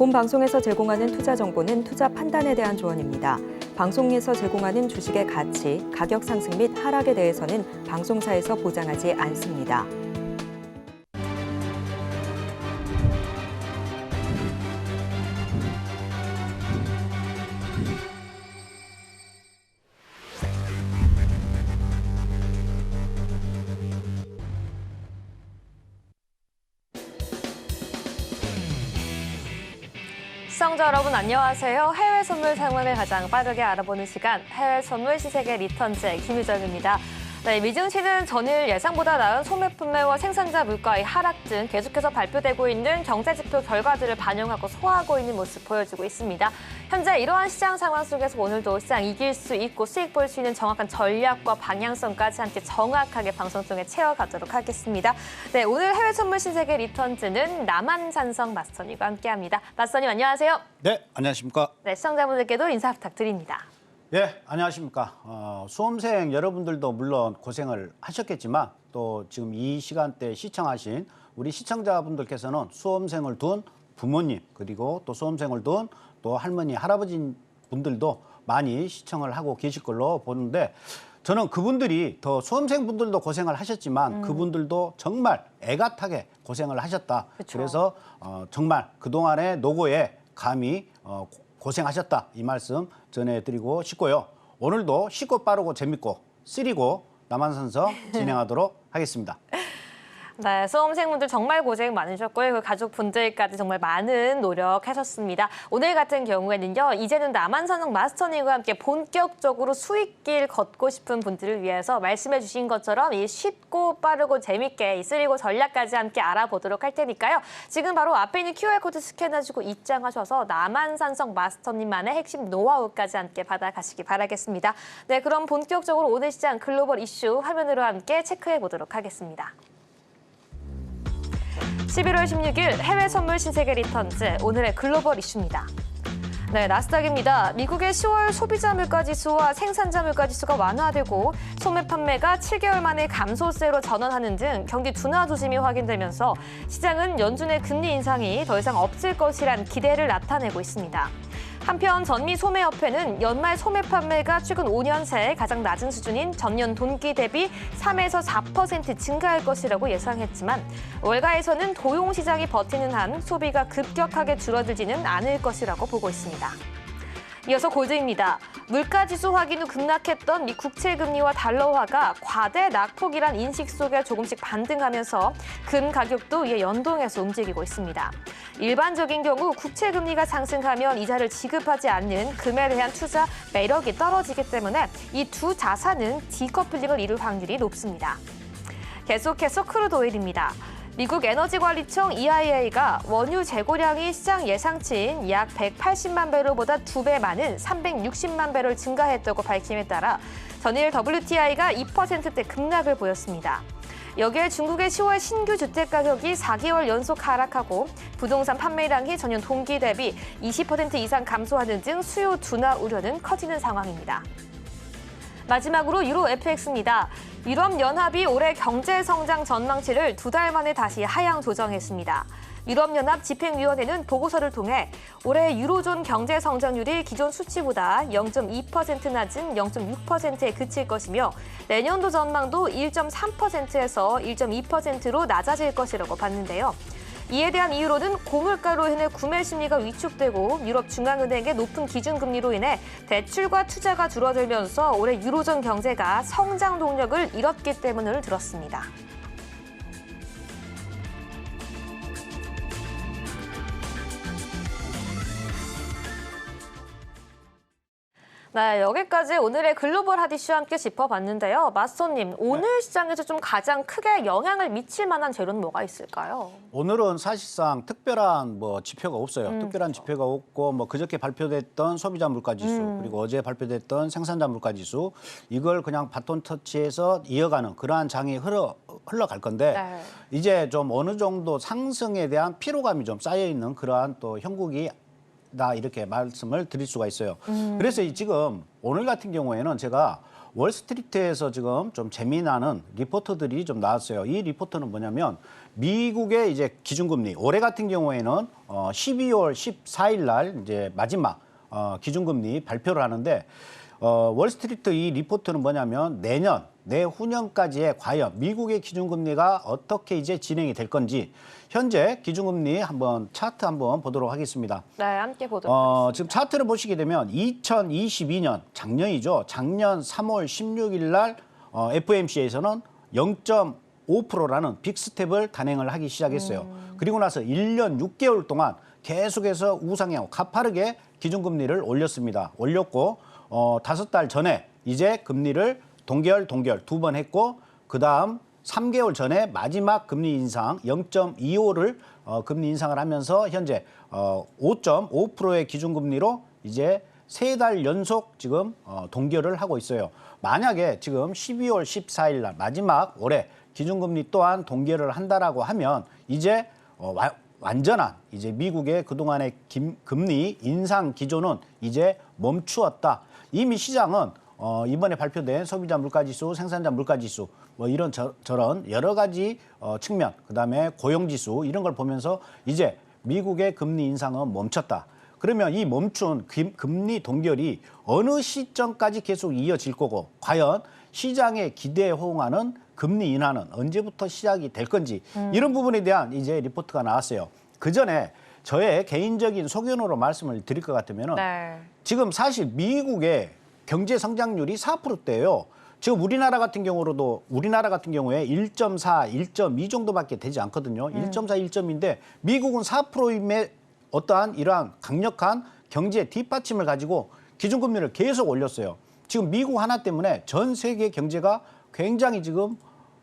본 방송에서 제공하는 투자 정보는 투자 판단에 대한 조언입니다. 방송에서 제공하는 주식의 가치, 가격 상승 및 하락에 대해서는 방송사에서 보장하지 않습니다. 시청자 여러분 안녕하세요. 해외 선물 상황을 가장 빠르게 알아보는 시간 해외 선물 시세계 리턴즈의 김유정입니다. 네, 미증시는 전일 예상보다 나은 소매 판매와 생산자 물가의 하락 등 계속해서 발표되고 있는 경제지표 결과들을 반영하고 소화하고 있는 모습 보여주고 있습니다. 현재 이러한 시장 상황 속에서 오늘도 시장 이길 수 있고 수익 볼 수 있는 정확한 전략과 방향성까지 함께 정확하게 방송 중에 채워가도록 하겠습니다. 네, 오늘 해외 선물 신세계 리턴즈는 남한산성 마스터님과 함께합니다. 마스터님 안녕하세요. 네, 안녕하십니까. 네, 시청자분들께도 인사 부탁드립니다. 예, 안녕하십니까. 수험생 여러분들도 물론 고생을 하셨겠지만 또 지금 이 시간대 시청하신 우리 시청자분들께서는 수험생을 둔 부모님 그리고 또 수험생을 둔 또 할머니, 할아버지 분들도 많이 시청을 하고 계실 걸로 보는데 저는 그분들이 더 수험생분들도 고생을 하셨지만 그분들도 정말 애같하게 고생을 하셨다. 그쵸. 그래서 정말 그동안의 노고에 감히 고생하셨다 이 말씀 전해드리고 싶고요. 오늘도 쉽고 빠르고 재밌고 쓰리고 남한산성 진행하도록 하겠습니다. 네, 수험생분들 정말 고생 많으셨고요. 그 가족분들까지 정말 많은 노력하셨습니다. 오늘 같은 경우에는요. 이제는 남한산성 마스터님과 함께 본격적으로 수익길 걷고 싶은 분들을 위해서 말씀해 주신 것처럼 이 쉽고 빠르고 재밌게 이 쓰리고 전략까지 함께 알아보도록 할 테니까요. 지금 바로 앞에 있는 QR코드 스캔해주고 입장하셔서 남한산성 마스터님만의 핵심 노하우까지 함께 받아가시기 바라겠습니다. 네, 그럼 본격적으로 오늘 시장 글로벌 이슈 화면으로 함께 체크해 보도록 하겠습니다. 11월 16일 해외 선물 신세계 리턴즈 오늘의 글로벌 이슈입니다. 네, 나스닥입니다. 미국의 10월 소비자 물가 지수와 생산자 물가 지수가 완화되고 소매 판매가 7개월 만에 감소세로 전환하는 등 경기 둔화 조짐이 확인되면서 시장은 연준의 금리 인상이 더 이상 없을 것이란 기대를 나타내고 있습니다. 한편 전미소매협회는 연말 소매 판매가 최근 5년 새 가장 낮은 수준인 전년 동기 대비 3에서 4% 증가할 것이라고 예상했지만 월가에서는 도용 시장이 버티는 한 소비가 급격하게 줄어들지는 않을 것이라고 보고 있습니다. 이어서 골드입니다. 물가지수 확인 후 급락했던 미 국채금리와 달러화가 과대 낙폭이란 인식 속에 조금씩 반등하면서 금 가격도 이에 연동해서 움직이고 있습니다. 일반적인 경우 국채금리가 상승하면 이자를 지급하지 않는 금에 대한 투자 매력이 떨어지기 때문에 이 두 자산은 디커플링을 이룰 확률이 높습니다. 계속해서 크루드 오일입니다. 미국 에너지관리청 EIA가 원유 재고량이 시장 예상치인 약 180만 배럴보다 2배 많은 360만 배럴 증가했다고 밝힘에 따라 전일 WTI가 2%대 급락을 보였습니다. 여기에 중국의 10월 신규 주택 가격이 4개월 연속 하락하고 부동산 판매량이 전년 동기 대비 20% 이상 감소하는 등 수요 둔화 우려는 커지는 상황입니다. 마지막으로 유로 FX입니다. 유럽연합이 올해 경제 성장 전망치를 2달 만에 다시 하향 조정했습니다. 유럽연합 집행위원회는 보고서를 통해 올해 유로존 경제 성장률이 기존 수치보다 0.2% 낮은 0.6%에 그칠 것이며 내년도 전망도 1.3%에서 1.2%로 낮아질 것이라고 봤는데요. 이에 대한 이유로는 고물가로 인해 구매 심리가 위축되고 유럽 중앙은행의 높은 기준금리로 인해 대출과 투자가 줄어들면서 올해 유로존 경제가 성장 동력을 잃었기 때문을 들었습니다. 네, 여기까지 오늘의 글로벌 핫 이슈와 함께 짚어봤는데요. 마스터님, 오늘 시장에서 좀 가장 크게 영향을 미칠 만한 재료는 뭐가 있을까요? 오늘은 사실상 특별한 지표가 없어요. 특별한 지표가 없고 그저께 발표됐던 소비자 물가 지수 그리고 어제 발표됐던 생산자 물가 지수 이걸 그냥 바톤 터치해서 이어가는 그러한 장이 흘러갈 건데 네. 이제 좀 어느 정도 상승에 대한 피로감이 좀 쌓여 있는 그러한 또 형국이 다 이렇게 말씀을 드릴 수가 있어요. 그래서 지금 오늘 같은 경우에는 제가 월스트리트에서 지금 좀 재미나는 리포트들이 좀 나왔어요. 이 리포트는 뭐냐면 미국의 이제 기준금리 올해 같은 경우에는 12월 14일 날 이제 마지막 기준금리 발표를 하는데 월스트리트 이 리포트는 뭐냐면 내후년까지의 과연 미국의 기준금리가 어떻게 이제 진행이 될 건지 현재 기준금리 한번 차트 한번 보도록 하겠습니다. 네, 함께 보도록 하겠습니다. 지금 차트를 보시게 되면 2022년 작년이죠. 작년 3월 16일 날 FOMC에서는 0.5%라는 빅스텝을 단행을 하기 시작했어요. 그리고 나서 1년 6개월 동안 계속해서 우상향 가파르게 기준금리를 올렸습니다. 올렸고 5달 전에 이제 금리를 동결 두 번 했고 그다음 3개월 전에 마지막 금리 인상 0.25를 금리 인상을 하면서 현재 5.5%의 기준금리로 이제 3달 연속 지금 동결을 하고 있어요. 만약에 지금 12월 14일 날 마지막 올해 기준금리 또한 동결을 한다라고 하면 이제 완전한 이제 미국의 그동안의 금리 인상 기조는 이제 멈추었다. 이미 시장은 이번에 발표된 소비자 물가지수, 생산자 물가지수 뭐 이런 저런 여러 가지 측면, 그다음에 고용지수 이런 걸 보면서 이제 미국의 금리 인상은 멈췄다. 그러면 이 멈춘 금리 동결이 어느 시점까지 계속 이어질 거고 과연 시장의 기대에 호응하는 금리 인하는 언제부터 시작이 될 건지 이런 부분에 대한 이제 리포트가 나왔어요. 그 전에 저의 개인적인 소견으로 말씀을 드릴 것 같으면은 네. 지금 사실 미국의 경제 성장률이 4%대예요. 지금 우리나라 같은 경우에 1.4, 1.2 정도밖에 되지 않거든요. 1.4, 1.2인데 미국은 4%임의 어떠한 이러한 강력한 경제 뒷받침을 가지고 기준금리를 계속 올렸어요. 지금 미국 하나 때문에 전 세계 경제가 굉장히 지금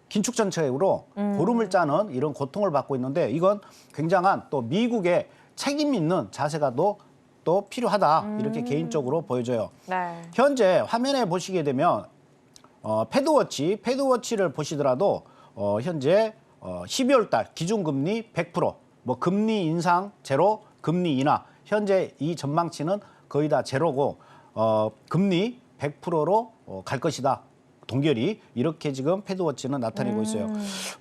긴축정책으로 고름을 짜는 이런 고통을 받고 있는데 이건 굉장한 또 미국의 책임 있는 자세가 또 필요하다 이렇게 개인적으로 보여져요. 네. 현재 화면에 보시게 되면 패드워치를 보시더라도 현재 12월 달 기준금리 100%, 뭐 금리 인상 제로, 금리 인하 현재 이 전망치는 거의 다 제로고 금리 100%로 갈 것이다. 동결이 이렇게 지금 패드워치는 나타내고 있어요.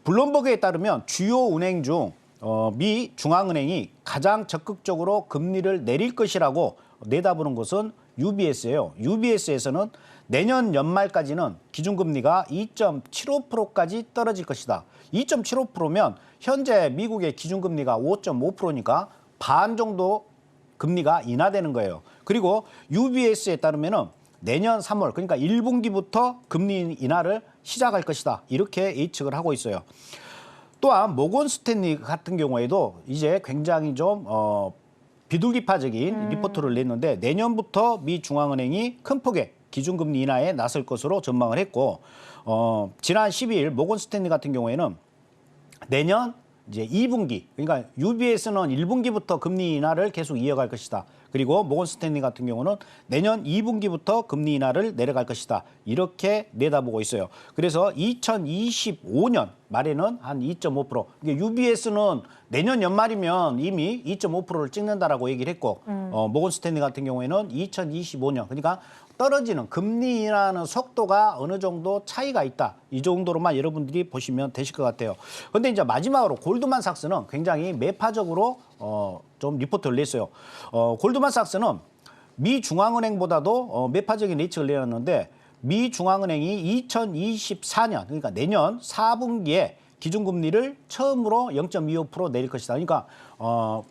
블룸버그에 따르면 주요 은행 중 미 중앙은행이 가장 적극적으로 금리를 내릴 것이라고 내다보는 것은 UBS예요. UBS에서는 내년 연말까지는 기준금리가 2.75%까지 떨어질 것이다. 2.75%면 현재 미국의 기준금리가 5.5%니까 반 정도 금리가 인하되는 거예요. 그리고 UBS에 따르면은 내년 3월 그러니까 1분기부터 금리 인하를 시작할 것이다. 이렇게 예측을 하고 있어요. 또한 모건 스탠리 같은 경우에도 이제 굉장히 좀 비둘기파적인 리포트를 냈는데 내년부터 미 중앙은행이 큰 폭의 기준금리 인하에 나설 것으로 전망을 했고 지난 12일 모건 스탠리 같은 경우에는 내년 이제 2분기 그러니까 UBS는 1분기부터 금리 인하를 계속 이어갈 것이다. 그리고 모건 스탠리 같은 경우는 내년 2분기부터 금리 인하를 내려갈 것이다. 이렇게 내다보고 있어요. 그래서 2025년 말에는 한 2.5%. 이게 UBS는 내년 연말이면 이미 2.5%를 찍는다라고 얘기를 했고 모건 스탠리 같은 경우에는 2025년 그러니까 떨어지는 금리 인하는 속도가 어느 정도 차이가 있다. 이 정도로만 여러분들이 보시면 되실 것 같아요. 그런데 이제 마지막으로 골드만삭스는 굉장히 매파적으로 좀 리포트를 냈어요. 골드만삭스는 미 중앙은행보다도 매파적인 예측을 내놨는데 미 중앙은행이 2024년 그러니까 내년 4분기에 기준금리를 처음으로 0.25% 내릴 것이다. 그러니까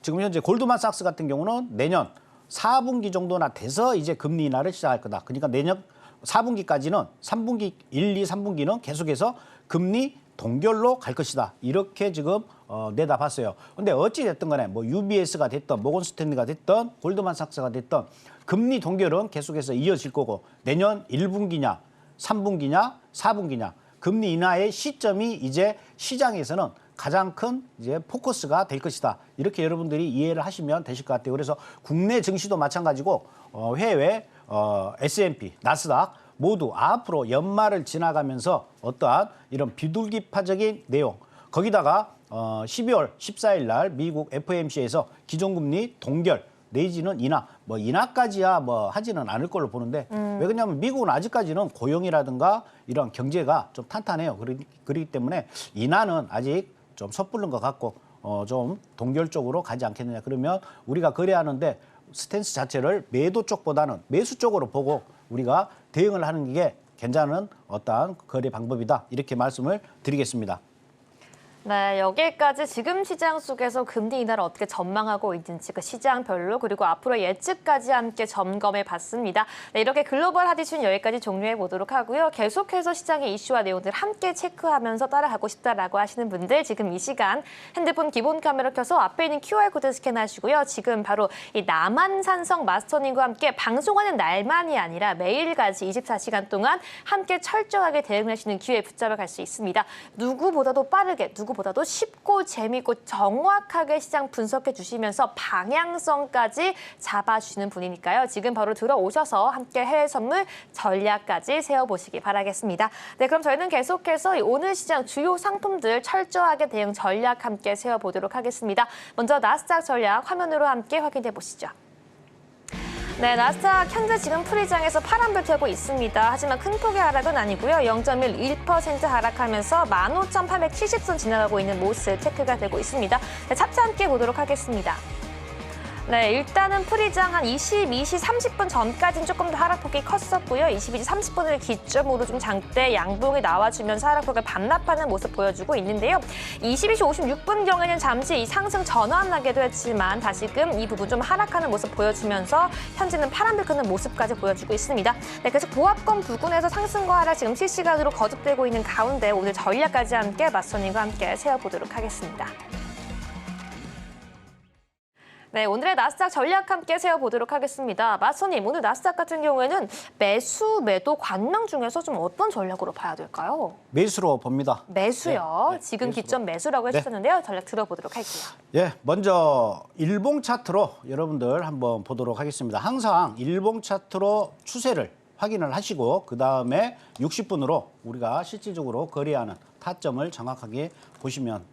지금 현재 골드만삭스 같은 경우는 내년 4분기 정도나 돼서 이제 금리 인하를 시작할 거다. 그러니까 내년 4분기까지는 3분기 1, 2, 3분기는 계속해서 금리 동결로 갈 것이다. 이렇게 지금 내다봤어요. 근데 어찌 됐든 간에 뭐 UBS가 됐던 모건 스탠리가 됐던 골드만삭스가 됐던 금리 동결은 계속해서 이어질 거고 내년 1분기냐 3분기냐 4분기냐 금리 인하의 시점이 이제 시장에서는 가장 큰 이제 포커스가 될 것이다. 이렇게 여러분들이 이해를 하시면 되실 것 같아요. 그래서 국내 증시도 마찬가지고 해외 S&P, 나스닥 모두 앞으로 연말을 지나가면서 어떠한 이런 비둘기파적인 내용 거기다가 12월 14일 날 미국 FOMC에서 기준금리 동결 내지는 인하, 뭐 인하까지야 뭐 하지는 않을 걸로 보는데 왜 그러냐면 미국은 아직까지는 고용이라든가 이런 경제가 좀 탄탄해요. 그렇기 때문에 인하는 아직 좀 섣부른 것 같고 좀 동결적으로 가지 않겠느냐. 그러면 우리가 거래하는데 스탠스 자체를 매도 쪽보다는 매수 쪽으로 보고 우리가 대응을 하는 게 괜찮은 어떠한 거래 방법이다. 이렇게 말씀을 드리겠습니다. 네, 여기까지 지금 시장 속에서 금리 인하를 어떻게 전망하고 있는지 그 시장별로 그리고 앞으로의 예측까지 함께 점검해 봤습니다. 네, 이렇게 글로벌 핫이슈는 여기까지 종료해 보도록 하고요. 계속해서 시장의 이슈와 내용들 함께 체크하면서 따라가고 싶다라고 하시는 분들 지금 이 시간 핸드폰 기본 카메라 켜서 앞에 있는 QR코드 스캔하시고요. 지금 바로 이 남한산성 마스터님과 함께 방송하는 날만이 아니라 매일까지 24시간 동안 함께 철저하게 대응하시는 기회에 붙잡아 갈 수 있습니다. 누구보다도 빠르게 누구보다도 쉽고 재미있고 정확하게 시장 분석해 주시면서 방향성까지 잡아주시는 분이니까요. 지금 바로 들어오셔서 함께 해외 선물 전략까지 세워보시기 바라겠습니다. 네, 그럼 저희는 계속해서 오늘 시장 주요 상품들 철저하게 대응 전략 함께 세워보도록 하겠습니다. 먼저 나스닥 전략 화면으로 함께 확인해 보시죠. 네, 나스닥 현재 지금 프리장에서 파란불 켜고 있습니다. 하지만 큰 폭의 하락은 아니고요. 0.11% 하락하면서 15,870선 지나가고 있는 모습 체크가 되고 있습니다. 네, 차트 함께 보도록 하겠습니다. 네, 일단은 프리장 한 22시 30분 전까지는 조금 더 하락폭이 컸었고요. 22시 30분을 기점으로 좀 장대 양봉이 나와주면서 하락폭을 반납하는 모습 보여주고 있는데요. 22시 56분경에는 잠시 이 상승 전환하기도 했지만 다시금 이 부분 좀 하락하는 모습 보여주면서 현재는 파란불 끄는 모습까지 보여주고 있습니다. 네, 계속 보합권 부근에서 상승과 하락 지금 실시간으로 거듭되고 있는 가운데 오늘 전략까지 함께 마스터님과 함께 세워보도록 하겠습니다. 네, 오늘의 나스닥 전략 함께 세워보도록 하겠습니다. 마스터님, 오늘 나스닥 같은 경우에는 매수, 매도 관망 중에서 좀 어떤 전략으로 봐야 될까요? 매수로 봅니다. 매수요. 네, 지금 매수로. 기점 매수라고 해주셨는데요. 전략 들어보도록 할게요. 예, 먼저 일봉 차트로 여러분들 한번 보도록 하겠습니다. 항상 일봉 차트로 추세를 확인을 하시고 그다음에 60분으로 우리가 실질적으로 거래하는 타점을 정확하게 보시면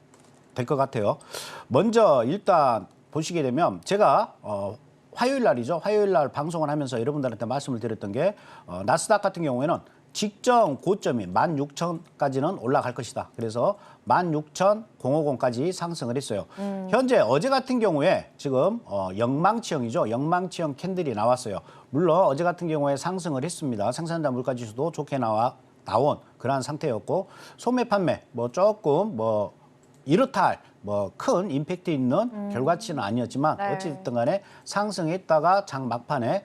될 것 같아요. 먼저 일단 보시게 되면 제가 화요일 날이죠. 화요일 날 방송을 하면서 여러분들한테 말씀을 드렸던 게 나스닥 같은 경우에는 직전 고점이 16,000까지는 올라갈 것이다. 그래서 16,050까지 상승을 했어요. 현재 어제 같은 경우에 지금 영망치형이죠. 영망치형 캔들이 나왔어요. 물론 어제 같은 경우에 상승을 했습니다. 생산자 물가지수도 좋게 나온 그러한 상태였고 소매 판매 뭐 조금 뭐 이렇다 할 뭐 큰 임팩트 있는 결과치는 아니었지만 네. 어찌됐든 간에 상승했다가 장 막판에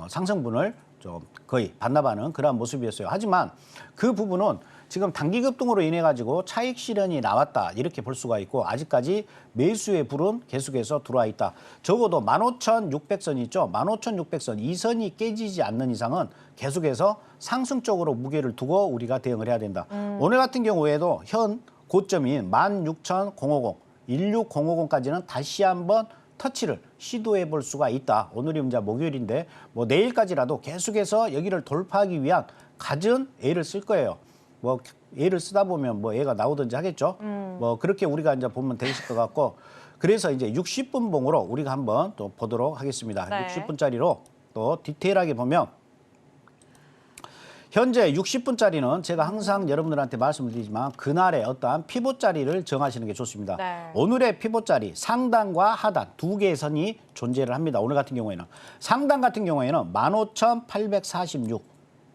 상승분을 좀 거의 반납하는 그런 모습이었어요. 하지만 그 부분은 지금 단기 급등으로 인해 가지고 차익 실현이 나왔다 이렇게 볼 수가 있고 아직까지 매수의 불은 계속해서 들어와 있다. 적어도 15,600선 있죠. 15,600선 이 선이 깨지지 않는 이상은 계속해서 상승 쪽으로 무게를 두고 우리가 대응을 해야 된다. 오늘 같은 경우에도 현 고점인 16,050, 16,050까지는 다시 한번 터치를 시도해 볼 수가 있다. 오늘이 이제 목요일인데 뭐 내일까지라도 계속해서 여기를 돌파하기 위한 갖은 애를 쓸 거예요. 뭐 애를 쓰다 보면 뭐 애가 나오든지 하겠죠. 뭐 그렇게 우리가 이제 보면 되실 것 같고 그래서 이제 60분 봉으로 우리가 한번 또 보도록 하겠습니다. 네. 60분짜리로 또 디테일하게 보면 현재 60분짜리는 제가 항상 여러분들한테 말씀을 드리지만 그날의 어떠한 피봇 자리를 정하시는 게 좋습니다. 네. 오늘의 피봇 자리 상단과 하단 두 개의 선이 존재를 합니다. 오늘 같은 경우에는 상단 같은 경우에는 15,846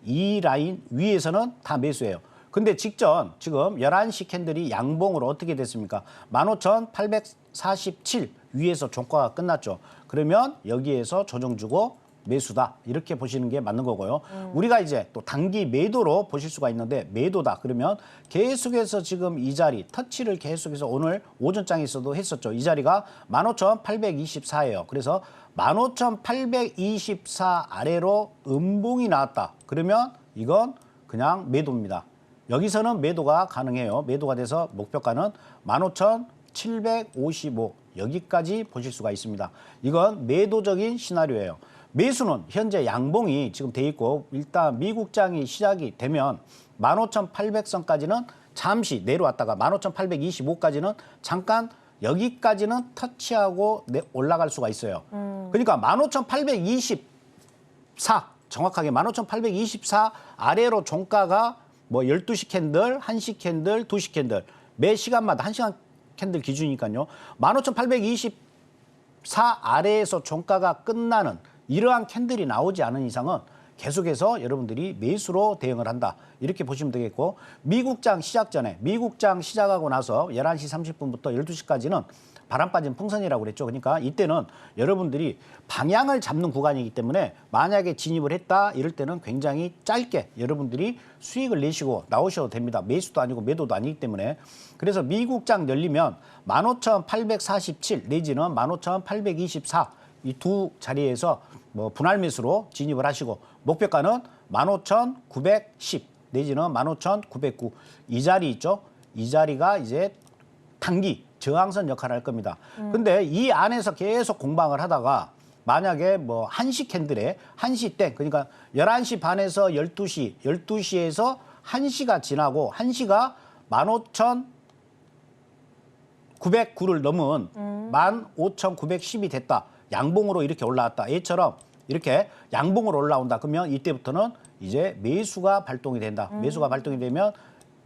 이 라인 위에서는 다 매수예요. 근데 직전 지금 11시 캔들이 양봉으로 어떻게 됐습니까? 15,847 위에서 종가가 끝났죠. 그러면 여기에서 조정 주고 매수다 이렇게 보시는 게 맞는 거고요. 우리가 이제 또 단기 매도로 보실 수가 있는데 매도다 그러면 계속해서 지금 이 자리 터치를 계속해서 오늘 오전장에서도 했었죠. 이 자리가 15,824예요. 그래서 15,824 아래로 음봉이 나왔다. 그러면 이건 그냥 매도입니다. 여기서는 매도가 가능해요. 매도가 돼서 목표가는 15,755 여기까지 보실 수가 있습니다. 이건 매도적인 시나리오예요. 매수는 현재 양봉이 지금 돼 있고 일단 미국장이 시작이 되면 15,800선까지는 잠시 내려왔다가 15,825까지는 잠깐 여기까지는 터치하고 올라갈 수가 있어요. 그러니까 15,824 정확하게 15,824 아래로 종가가 뭐 12시 캔들, 1시 캔들, 2시 캔들 매 시간마다 1시간 캔들 기준이니까요. 15,824 아래에서 종가가 끝나는 이러한 캔들이 나오지 않은 이상은 계속해서 여러분들이 매수로 대응을 한다. 이렇게 보시면 되겠고 미국장 시작 전에 미국장 시작하고 나서 11시 30분부터 12시까지는 바람 빠진 풍선이라고 그랬죠. 그러니까 이때는 여러분들이 방향을 잡는 구간이기 때문에 만약에 진입을 했다 이럴 때는 굉장히 짧게 여러분들이 수익을 내시고 나오셔도 됩니다. 매수도 아니고 매도도 아니기 때문에. 그래서 미국장 열리면 15,847 내지는 15,824 이 두 자리에서 뭐 분할 매수로 진입을 하시고 목표가는 15,910 내지는 15,909 이 자리 있죠. 이 자리가 이제 단기 저항선 역할을 할 겁니다. 근데 이 안에서 계속 공방을 하다가 만약에 뭐 1시 캔들에 1시 땡 그러니까 11시 반에서 12시, 12시에서 1시가 지나고 1시가 15,909를 넘은 15,910이 됐다. 양봉으로 이렇게 올라왔다. 얘처럼 이렇게 양봉으로 올라온다. 그러면 이때부터는 이제 매수가 발동이 된다. 매수가 발동이 되면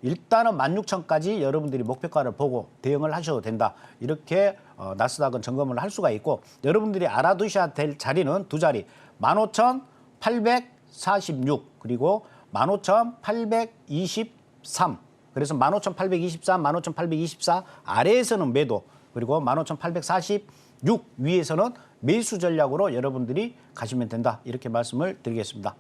일단은 16,000까지 여러분들이 목표가를 보고 대응을 하셔도 된다. 이렇게 나스닥은 점검을 할 수가 있고 여러분들이 알아두셔야 될 자리는 두 자리 15,846 그리고 15,823 그래서 15,823, 15,824 아래에서는 매도 그리고 15,846 위에서는 매수 전략으로 여러분들이 가시면 된다. 이렇게 말씀을 드리겠습니다.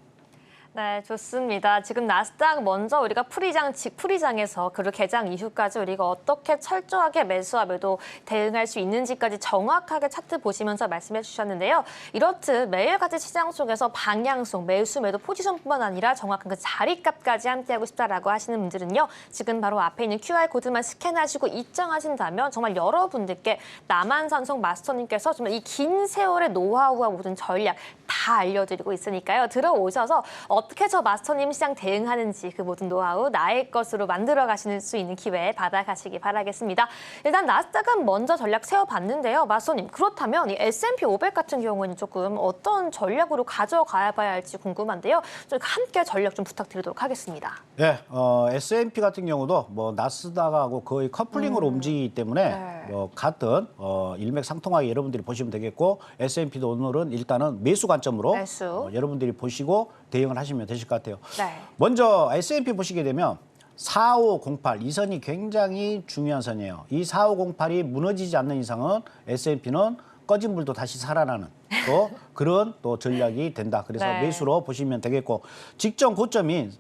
네, 좋습니다. 지금 나스닥 먼저 우리가 풀이장에서 그리고 개장 이후까지 우리가 어떻게 철저하게 매수와 매도 대응할 수 있는지까지 정확하게 차트 보시면서 말씀해 주셨는데요. 이렇듯 매일같이 시장 속에서 방향성, 매수, 매도 포지션뿐만 아니라 정확한 그 자리값까지 함께하고 싶다라고 하시는 분들은요. 지금 바로 앞에 있는 QR코드만 스캔하시고 입장하신다면 정말 여러분들께 남한산성 마스터님께서 정말 이 긴 세월의 노하우와 모든 전략 다 알려드리고 있으니까요. 들어오셔서 어떻게 저 마스터님 시장 대응하는지 그 모든 노하우 나의 것으로 만들어 가실 수 있는 기회 받아가시기 바라겠습니다. 일단 나스닥은 먼저 전략 세워봤는데요. 마스터님, 그렇다면 이 S&P 500 같은 경우에는 조금 어떤 전략으로 가져가야 봐야 할지 궁금한데요. 좀 함께 전략 좀 부탁드리도록 하겠습니다. 네, S&P 같은 경우도 뭐 나스닥하고 거의 커플링으로 움직이기 때문에 네. 뭐 같은 일맥상통하게 여러분들이 보시면 되겠고 S&P도 오늘은 일단은 매수 관점으로 매수. 여러분들이 보시고 대응을 하시면 되실 것 같아요. 네. 먼저 S&P 보시게 되면 4508 이 선이 굉장히 중요한 선이에요. 이 4508이 무너지지 않는 이상은 S&P는 꺼진 불도 다시 살아나는 또 그런 또 전략이 된다. 그래서 네. 매수로 보시면 되겠고 직전 고점인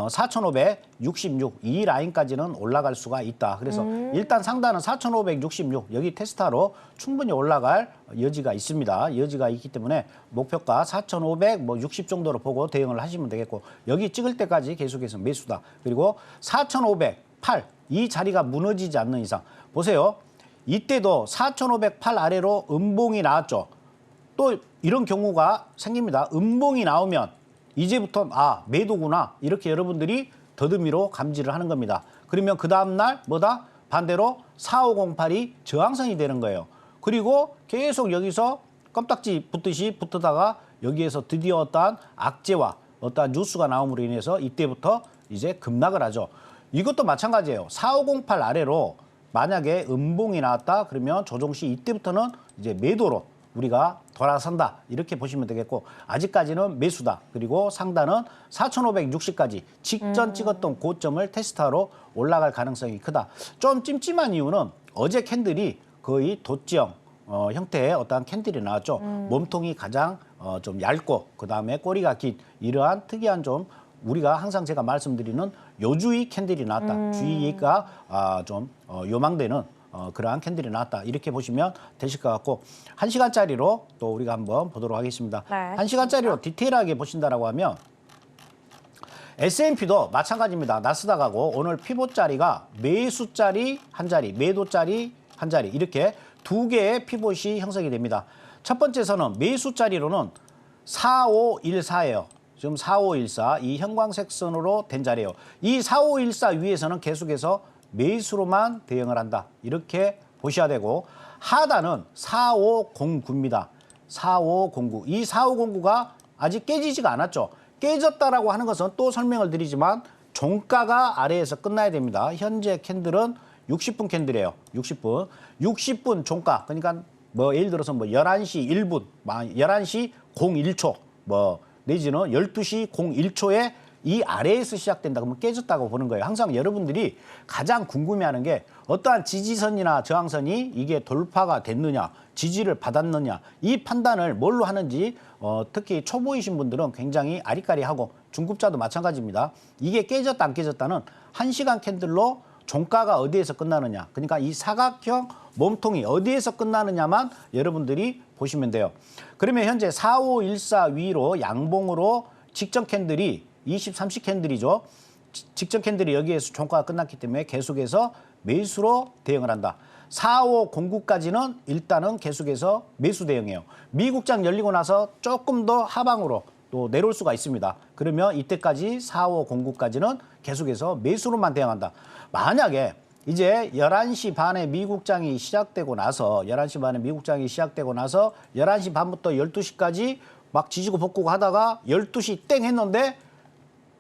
4,566 이 라인까지는 올라갈 수가 있다. 그래서 일단 상단은 4,566 여기 테스타로 충분히 올라갈 여지가 있습니다. 여지가 있기 때문에 목표가 4,560 정도로 보고 대응을 하시면 되겠고 여기 찍을 때까지 계속해서 매수다. 그리고 4,508 이 자리가 무너지지 않는 이상 보세요. 이때도 4,508 아래로 음봉이 나왔죠. 또 이런 경우가 생깁니다. 음봉이 나오면 이제부터 매도구나 이렇게 여러분들이 더듬이로 감지를 하는 겁니다. 그러면 그 다음날 뭐다? 반대로 4508이 저항선이 되는 거예요. 그리고 계속 여기서 껌딱지 붙듯이 붙다가 여기에서 드디어 어떠한 악재와 어떠한 뉴스가 나옴으로 인해서 이때부터 이제 급락을 하죠. 이것도 마찬가지예요. 4508 아래로 만약에 음봉이 나왔다 그러면 조정시 이때부터는 이제 매도로 우리가 돌아선다 이렇게 보시면 되겠고 아직까지는 매수다. 그리고 상단은 4,560까지 직전 찍었던 고점을 테스트하러 올라갈 가능성이 크다. 좀 찜찜한 이유는 어제 캔들이 거의 도지형 형태의 어떠한 캔들이 나왔죠. 몸통이 가장 좀 얇고 그다음에 꼬리가 긴 이러한 특이한 좀 우리가 항상 제가 말씀드리는 요주의 캔들이 나왔다. 주의가 좀 요망되는 그러한 캔들이 나왔다. 이렇게 보시면 되실 것 같고 1시간짜리로 또 우리가 한번 보도록 하겠습니다. 네, 1시간짜리로 디테일하게 보신다라고 하면 S&P도 마찬가지입니다. 나스닥하고 오늘 피봇자리가 매수자리 한 자리, 매도자리 한 자리 이렇게 두 개의 피봇이 형성이 됩니다. 첫 번째 선은 매수자리로는 4514예요. 지금 4514 이 형광색 선으로 된 자리예요. 이 4514 위에서는 계속해서 매수로만 대응을 한다. 이렇게 보셔야 되고 하단은 4509입니다. 4509. 이 4509가 아직 깨지지가 않았죠. 깨졌다라고 하는 것은 또 설명을 드리지만 종가가 아래에서 끝나야 됩니다. 현재 캔들은 60분 캔들이에요. 60분. 60분 종가. 그러니까 뭐 예를 들어서 뭐 11시 1분, 11시 01초, 뭐 내지는 12시 01초에 이 아래에서 시작된다 그러면 깨졌다고 보는 거예요. 항상 여러분들이 가장 궁금해하는 게 어떠한 지지선이나 저항선이 이게 돌파가 됐느냐, 지지를 받았느냐 이 판단을 뭘로 하는지 특히 초보이신 분들은 굉장히 아리까리하고 중급자도 마찬가지입니다. 이게 깨졌다 안 깨졌다는 1시간 캔들로 종가가 어디에서 끝나느냐. 그러니까 이 사각형 몸통이 어디에서 끝나느냐만 여러분들이 보시면 돼요. 그러면 현재 4514 위로 양봉으로 직전 캔들이 20, 30 캔들이죠. 직전 캔들이 여기에서 종가가 끝났기 때문에 계속해서 매수로 대응을 한다. 4509까지는 일단은 계속해서 매수 대응이에요. 미국장 열리고 나서 조금 더 하방으로 또 내려올 수가 있습니다. 그러면 이때까지 4509까지는 계속해서 매수로만 대응한다. 만약에 이제 11시 반에 미국장이 시작되고 나서 11시 반에 미국장이 시작되고 나서 11시 반부터 12시까지 막 지지고 볶고 하다가 12시 땡 했는데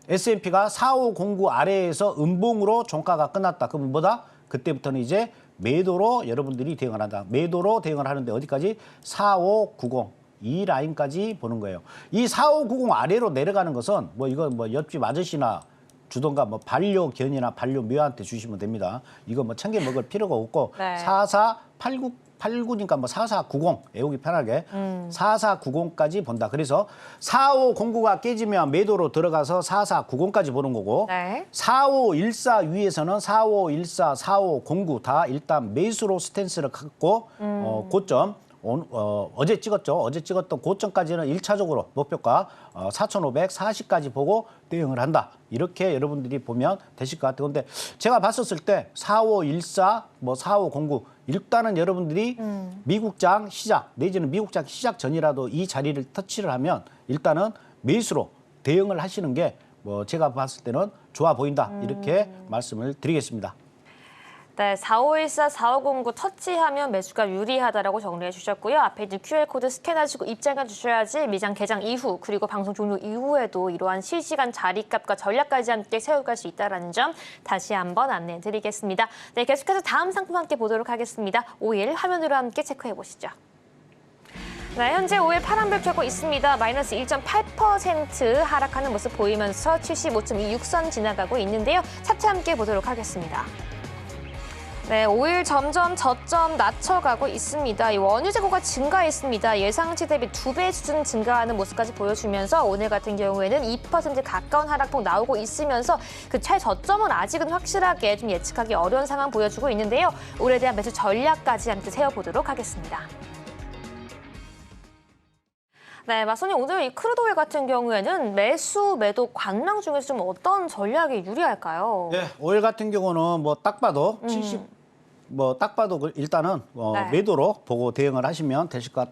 S&P가 4509 아래에서 음봉으로 종가가 끝났다. 그러면 뭐다? 그때부터는 이제 매도로 여러분들이 대응을 한다. 매도로 대응을 하는데 어디까지? 4590. 이 라인까지 보는 거예요. 이 4590 아래로 내려가는 것은 뭐 이거 뭐 옆집 아저씨나 주던가 뭐 반려견이나 반려묘한테 주시면 됩니다. 이거 뭐 챙겨 먹을 필요가 없고 네. 4489니까 뭐 4490 외우기 편하게 4490까지 본다. 그래서 4509가 깨지면 매도로 들어가서 4490까지 보는 거고 네. 4514 위에서는 4514, 4509 다 일단 매수로 스탠스를 갖고 고점 어제 찍었죠. 어제 찍었던 고점까지는 1차적으로 목표가 4,540까지 보고 대응을 한다. 이렇게 여러분들이 보면 되실 것 같아요. 근데 제가 봤었을 때 4514, 뭐 4509 일단은 여러분들이 미국장 시작 내지는 미국장 시작 전이라도 이 자리를 터치를 하면 일단은 매수로 대응을 하시는 게 뭐 제가 봤을 때는 좋아 보인다. 이렇게 말씀을 드리겠습니다. 네, 4514, 4509 터치하면 매수가 유리하다라고 정리해 주셨고요. 앞에 있는 QR코드 스캔하시고 입장해 주셔야지 미장 개장 이후 그리고 방송 종료 이후에도 이러한 실시간 자리값과 전략까지 함께 세워갈 수 있다는 점 다시 한번 안내해 드리겠습니다. 네, 계속해서 다음 상품 함께 보도록 하겠습니다. 오일 화면으로 함께 체크해 보시죠. 네, 현재 오일 파란불 켜고 있습니다. 마이너스 1.8% 하락하는 모습 보이면서 75.26선 지나가고 있는데요. 차트 함께 보도록 하겠습니다. 네, 오일 점점 저점 낮춰가고 있습니다. 이 원유 재고가 증가했습니다. 예상치 대비 2배 수준 증가하는 모습까지 보여주면서 오늘 같은 경우에는 2% 가까운 하락폭 나오고 있으면서 그 최저점은 아직은 확실하게 좀 예측하기 어려운 상황 보여주고 있는데요. 올해에 대한 매수 전략까지 함께 세워보도록 하겠습니다. 네, 마선님 오늘 이 크루드 오일 같은 경우에는 매수, 매도 관망 중에서 좀 어떤 전략이 유리할까요? 네, 오일 같은 경우는 뭐 딱 봐도 딱 봐도 일단은 네. 매도로 보고 대응을 하시면 되실 것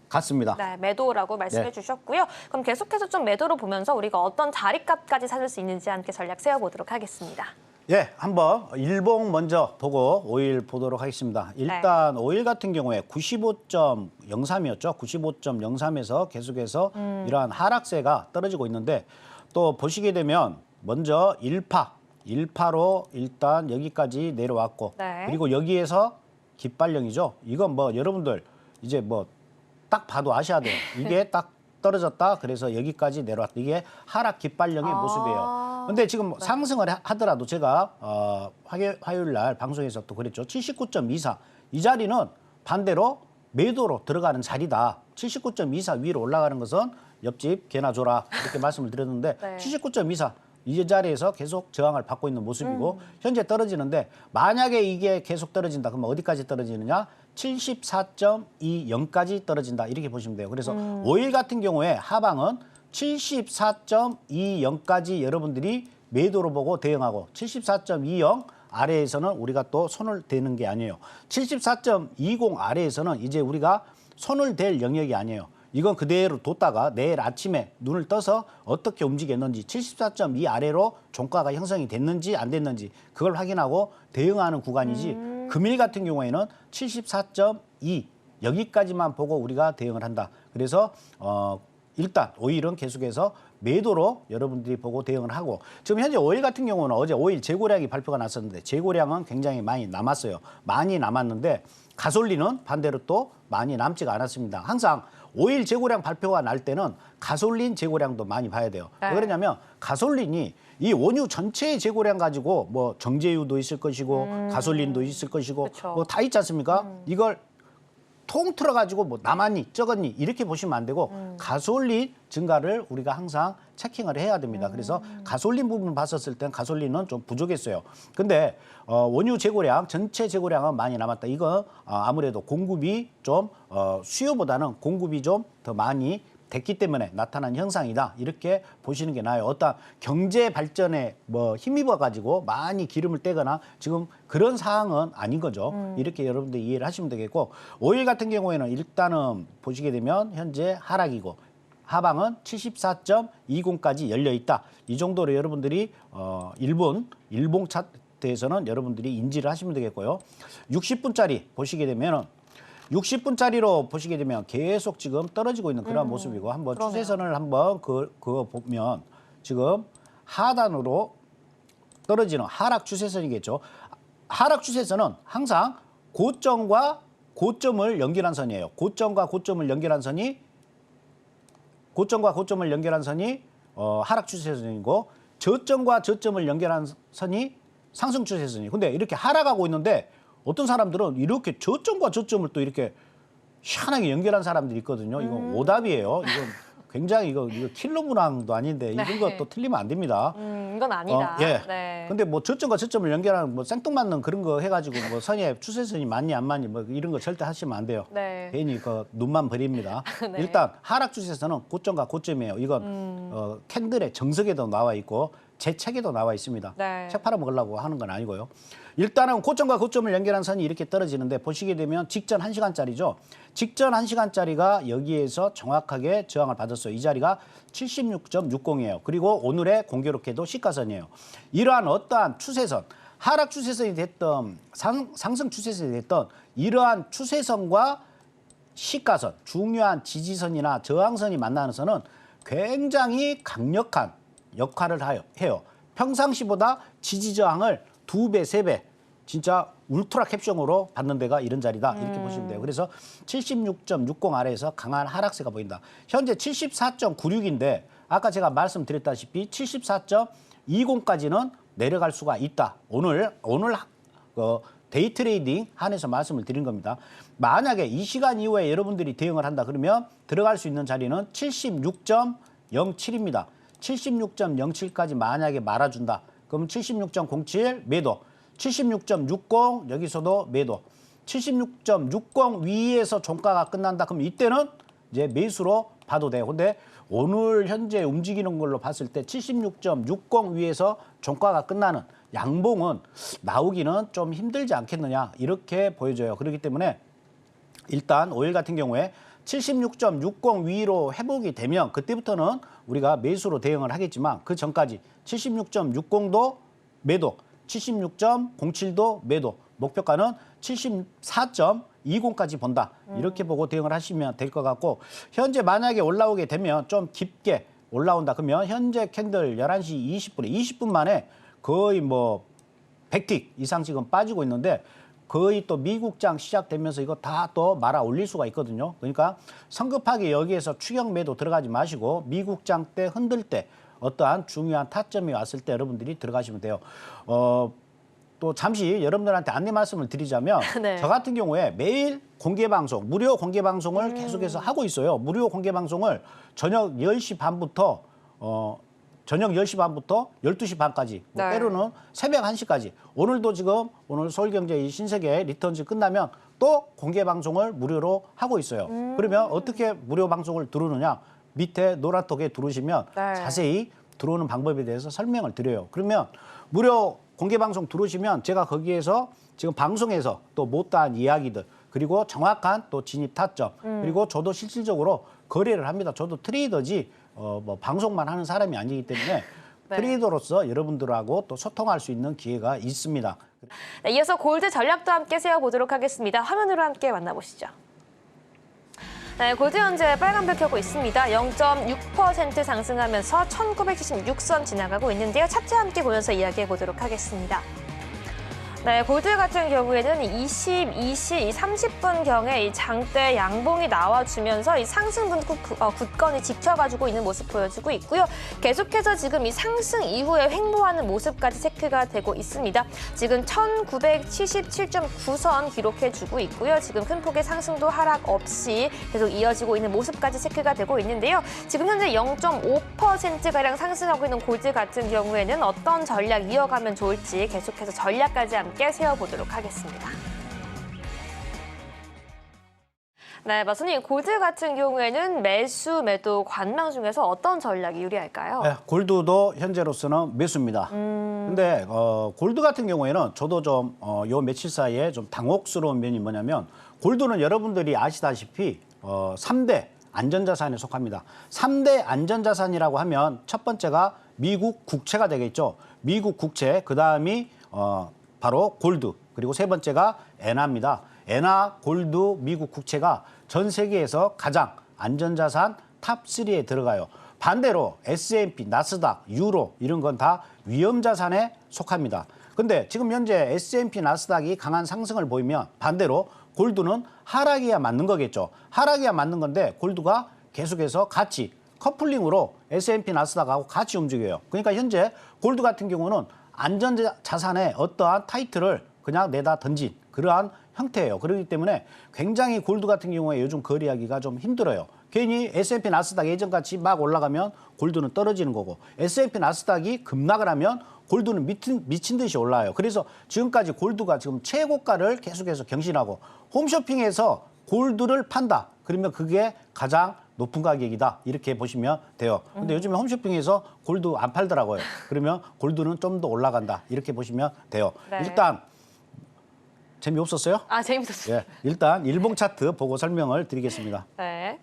같습니다. 네, 매도라고 말씀해 네. 주셨고요. 그럼 계속해서 좀 매도로 보면서 우리가 어떤 자리값까지 찾을 수 있는지 함께 전략 세워보도록 하겠습니다. 예, 한번 일봉 먼저 보고 오일 보도록 하겠습니다. 일단 오일 같은 경우에 95.03이었죠. 95.03에서 계속해서 이러한 하락세가 떨어지고 있는데 또 보시게 되면 먼저 1파로 일단 여기까지 내려왔고 네. 그리고 여기에서 깃발령이죠. 이건 뭐 여러분들 이제 뭐 딱 봐도 아셔야 돼요. 이게 딱 떨어졌다. 그래서 여기까지 내려왔다. 이게 하락 깃발령의 모습이에요. 근데 지금 상승을 하더라도 제가 화요일 날 방송에서 또 그랬죠. 79.24. 이 자리는 반대로 매도로 들어가는 자리다. 79.24 위로 올라가는 것은 옆집 개나 줘라. 이렇게 말씀을 드렸는데 네. 79.24. 이 자리에서 계속 저항을 받고 있는 모습이고 현재 떨어지는데 만약에 이게 계속 떨어진다. 그러면 어디까지 떨어지느냐? 74.20까지 떨어진다. 이렇게 보시면 돼요. 그래서 오일 같은 경우에 하방은 74.20까지 여러분들이 매도로 보고 대응하고 74.20 아래에서는 우리가 또 손을 대는 게 아니에요. 74.20 아래에서는 이제 우리가 손을 댈 영역이 아니에요. 이건 그대로 뒀다가 내일 아침에 눈을 떠서 어떻게 움직였는지 74.2 아래로 종가가 형성이 됐는지 안 됐는지 그걸 확인하고 대응하는 구간이지 금일 같은 경우에는 74.2 여기까지만 보고 우리가 대응을 한다. 그래서 일단 5일은 계속해서 매도로 여러분들이 보고 대응을 하고 지금 현재 5일 같은 경우는 어제 5일 재고량이 발표가 났었는데 재고량은 굉장히 많이 남았어요. 많이 남았는데 가솔린은 반대로 또 많이 남지가 않았습니다. 항상 5일 재고량 발표가 날 때는 가솔린 재고량도 많이 봐야 돼요. 네. 왜 그러냐면 가솔린이 이 원유 전체의 재고량 가지고 뭐 정제유도 있을 것이고 가솔린도 있을 것이고 그쵸. 뭐 다 있지 않습니까? 이걸 통틀어 가지고 뭐 남았니 적었니 이렇게 보시면 안 되고 가솔린 증가를 우리가 항상 체킹을 해야 됩니다. 그래서 가솔린 부분 봤었을 땐 가솔린은 좀 부족했어요. 근데 원유 재고량 전체 재고량은 많이 남았다. 이거 아무래도 공급이 좀 수요보다는 공급이 좀 더 많이 됐기 때문에 나타난 현상이다. 이렇게 보시는 게 나아요. 어떤 경제 발전에 뭐 힘입어 가지고 많이 기름을 떼거나 지금 그런 상황은 아닌 거죠. 이렇게 여러분들 이해를 하시면 되겠고 5일 같은 경우에는 일단은 보시게 되면 현재 하락이고 하방은 74.20까지 열려 있다. 이 정도로 여러분들이 일본 차트에서는 여러분들이 인지를 하시면 되겠고요. 60분짜리 보시게 되면은 60분짜리로 보시게 되면 계속 지금 떨어지고 있는 그런 모습이고 한번 그러네요. 추세선을 한번 그거 보면 지금 하단으로 떨어지는 하락 추세선이겠죠. 하락 추세선은 항상 고점과 고점을 연결한 선이에요. 고점과 고점을 연결한 선이 하락 추세선이고 저점과 저점을 연결한 선이 상승 추세선이에요. 근데 이렇게 하락하고 있는데 어떤 사람들은 이렇게 저점과 저점을 또 이렇게 희한하게 연결한 사람들이 있거든요. 이건 오답이에요. 이건 굉장히 이거 킬러 문항도 아닌데 네. 이런 것도 틀리면 안 됩니다. 이건 아니다. 예. 네. 근데 뭐 저점과 저점을 연결하는 뭐 생뚱맞는 그런 거 해가지고 뭐 선의 추세선이 맞니 안 맞니 뭐 이런 거 절대 하시면 안 돼요. 네. 괜히 그 눈만 버립니다. 네. 일단 하락 추세선은 고점과 고점이에요. 이건 캔들의 정석에도 나와 있고 제 책에도 나와 있습니다. 네. 책 팔아먹으려고 하는 건 아니고요. 일단은 고점과 고점을 연결한 선이 이렇게 떨어지는데 보시게 되면 직전 1시간짜리죠. 직전 1시간짜리가 여기에서 정확하게 저항을 받았어요. 이 자리가 76.60이에요. 그리고 오늘의 공교롭게도 시가선이에요. 이러한 어떠한 추세선, 하락 추세선이 됐던 상승 추세선이 됐던 이러한 추세선과 시가선, 중요한 지지선이나 저항선이 만나는 선은 굉장히 강력한 역할을 해요. 평상시보다 지지 저항을 2배, 3배 진짜 울트라 캡숑으로 받는 데가 이런 자리다. 이렇게 보시면 돼요. 그래서 76.60 아래에서 강한 하락세가 보인다. 현재 74.96인데 아까 제가 말씀드렸다시피 74.20까지는 내려갈 수가 있다. 오늘 데이 트레이딩 한해서 말씀을 드린 겁니다. 만약에 이 시간 이후에 여러분들이 대응을 한다 그러면 들어갈 수 있는 자리는 76.07입니다. 76.07까지 만약에 말아준다. 그럼 76.07 매도, 76.60 여기서도 매도, 76.60 위에서 종가가 끝난다. 그럼 이때는 이제 매수로 봐도 돼요. 근데 오늘 현재 움직이는 걸로 봤을 때 76.60 위에서 종가가 끝나는 양봉은 나오기는 좀 힘들지 않겠느냐 이렇게 보여져요. 그렇기 때문에 일단 5일 같은 경우에 76.60 위로 회복이 되면 그때부터는 우리가 매수로 대응을 하겠지만 그 전까지 76.60도 매도, 76.07도 매도, 목표가는 74.20까지 본다. 이렇게 보고 대응을 하시면 될 것 같고 현재 만약에 올라오게 되면 좀 깊게 올라온다. 그러면 현재 캔들 11시 20분에 20분 만에 거의 뭐 100틱 이상 지금 빠지고 있는데 거의 또 미국장 시작되면서 이거 다 또 말아 올릴 수가 있거든요. 그러니까 성급하게 여기에서 추격 매도 들어가지 마시고 미국장 때 흔들 때 어떠한 중요한 타점이 왔을 때 여러분들이 들어가시면 돼요. 또 잠시 여러분들한테 안내 말씀을 드리자면 네. 저 같은 경우에 매일 공개 방송, 무료 공개 방송을 계속해서 하고 있어요. 무료 공개 방송을 저녁 10시 반부터 12시 반까지, 뭐 네. 때로는 새벽 1시까지. 오늘도 지금 오늘 서울경제 신세계 리턴즈 끝나면 또 공개 방송을 무료로 하고 있어요. 그러면 어떻게 무료 방송을 들어오느냐? 밑에 노란톡에 들어오시면 네. 자세히 들어오는 방법에 대해서 설명을 드려요. 그러면 무료 공개 방송 들어오시면 제가 거기에서 지금 방송에서 또 못다한 이야기들 그리고 정확한 또 진입 타점 그리고 저도 실질적으로 거래를 합니다. 저도 트레이더지 뭐 방송만 하는 사람이 아니기 때문에 네. 트레이더로서 여러분들하고 또 소통할 수 있는 기회가 있습니다. 네, 이어서 골드 전략도 함께 세워보도록 하겠습니다. 화면으로 함께 만나보시죠. 네, 골드 현재 빨간불 켜고 있습니다. 0.6% 상승하면서 1976선 지나가고 있는데요. 차트 함께 보면서 이야기해 보도록 하겠습니다. 네, 골드 같은 경우에는 22시 30분경에 이 장대 양봉이 나와주면서 이 상승분 굳건히 지켜가지고 있는 모습 보여주고 있고요. 계속해서 지금 이 상승 이후에 횡보하는 모습까지 체크가 되고 있습니다. 지금 1977.9선 기록해주고 있고요. 지금 큰 폭의 상승도 하락 없이 계속 이어지고 있는 모습까지 체크가 되고 있는데요. 지금 현재 0.5%가량 상승하고 있는 골드 같은 경우에는 어떤 전략 이어가면 좋을지 계속해서 전략까지 함께 세워보도록 하겠습니다. 네, 마선님, 골드 같은 경우에는 매수, 매도, 관망 중에서 어떤 전략이 유리할까요? 네, 골드도 현재로서는 매수입니다. 근데 골드 같은 경우에는 저도 좀 요 며칠 사이에 좀 당혹스러운 면이 뭐냐면 골드는 여러분들이 아시다시피 3대 안전자산에 속합니다. 3대 안전자산이라고 하면 첫 번째가 미국 국채가 되겠죠. 미국 국채, 그다음이 바로 골드, 그리고 세 번째가 엔화입니다. 엔화, 골드, 미국 국채가 전 세계에서 가장 안전자산 탑3에 들어가요. 반대로 S&P, 나스닥, 유로 이런 건 다 위험자산에 속합니다. 근데 지금 현재 S&P, 나스닥이 강한 상승을 보이면 반대로 골드는 하락이야 맞는 거겠죠. 하락이야 맞는 건데 골드가 계속해서 같이 커플링으로 S&P, 나스닥하고 같이 움직여요. 그러니까 현재 골드 같은 경우는 안전자산의 어떠한 타이틀을 그냥 내다 던진 그러한 형태예요. 그렇기 때문에 굉장히 골드 같은 경우에 요즘 거래하기가 좀 힘들어요. 괜히 S&P 나스닥 예전같이 막 올라가면 골드는 떨어지는 거고 S&P 나스닥이 급락을 하면 골드는 미친 듯이 올라요. 그래서 지금까지 골드가 지금 최고가를 계속해서 경신하고 홈쇼핑에서 골드를 판다. 그러면 그게 가장 높은 가격이다. 이렇게 보시면 돼요. 근데 요즘에 홈쇼핑에서 골드 안 팔더라고요. 그러면 골드는 좀 더 올라간다. 이렇게 보시면 돼요. 네. 일단 재미없었어요? 아, 재밌었어요. 예, 일단 일봉 차트 보고 설명을 드리겠습니다. 네.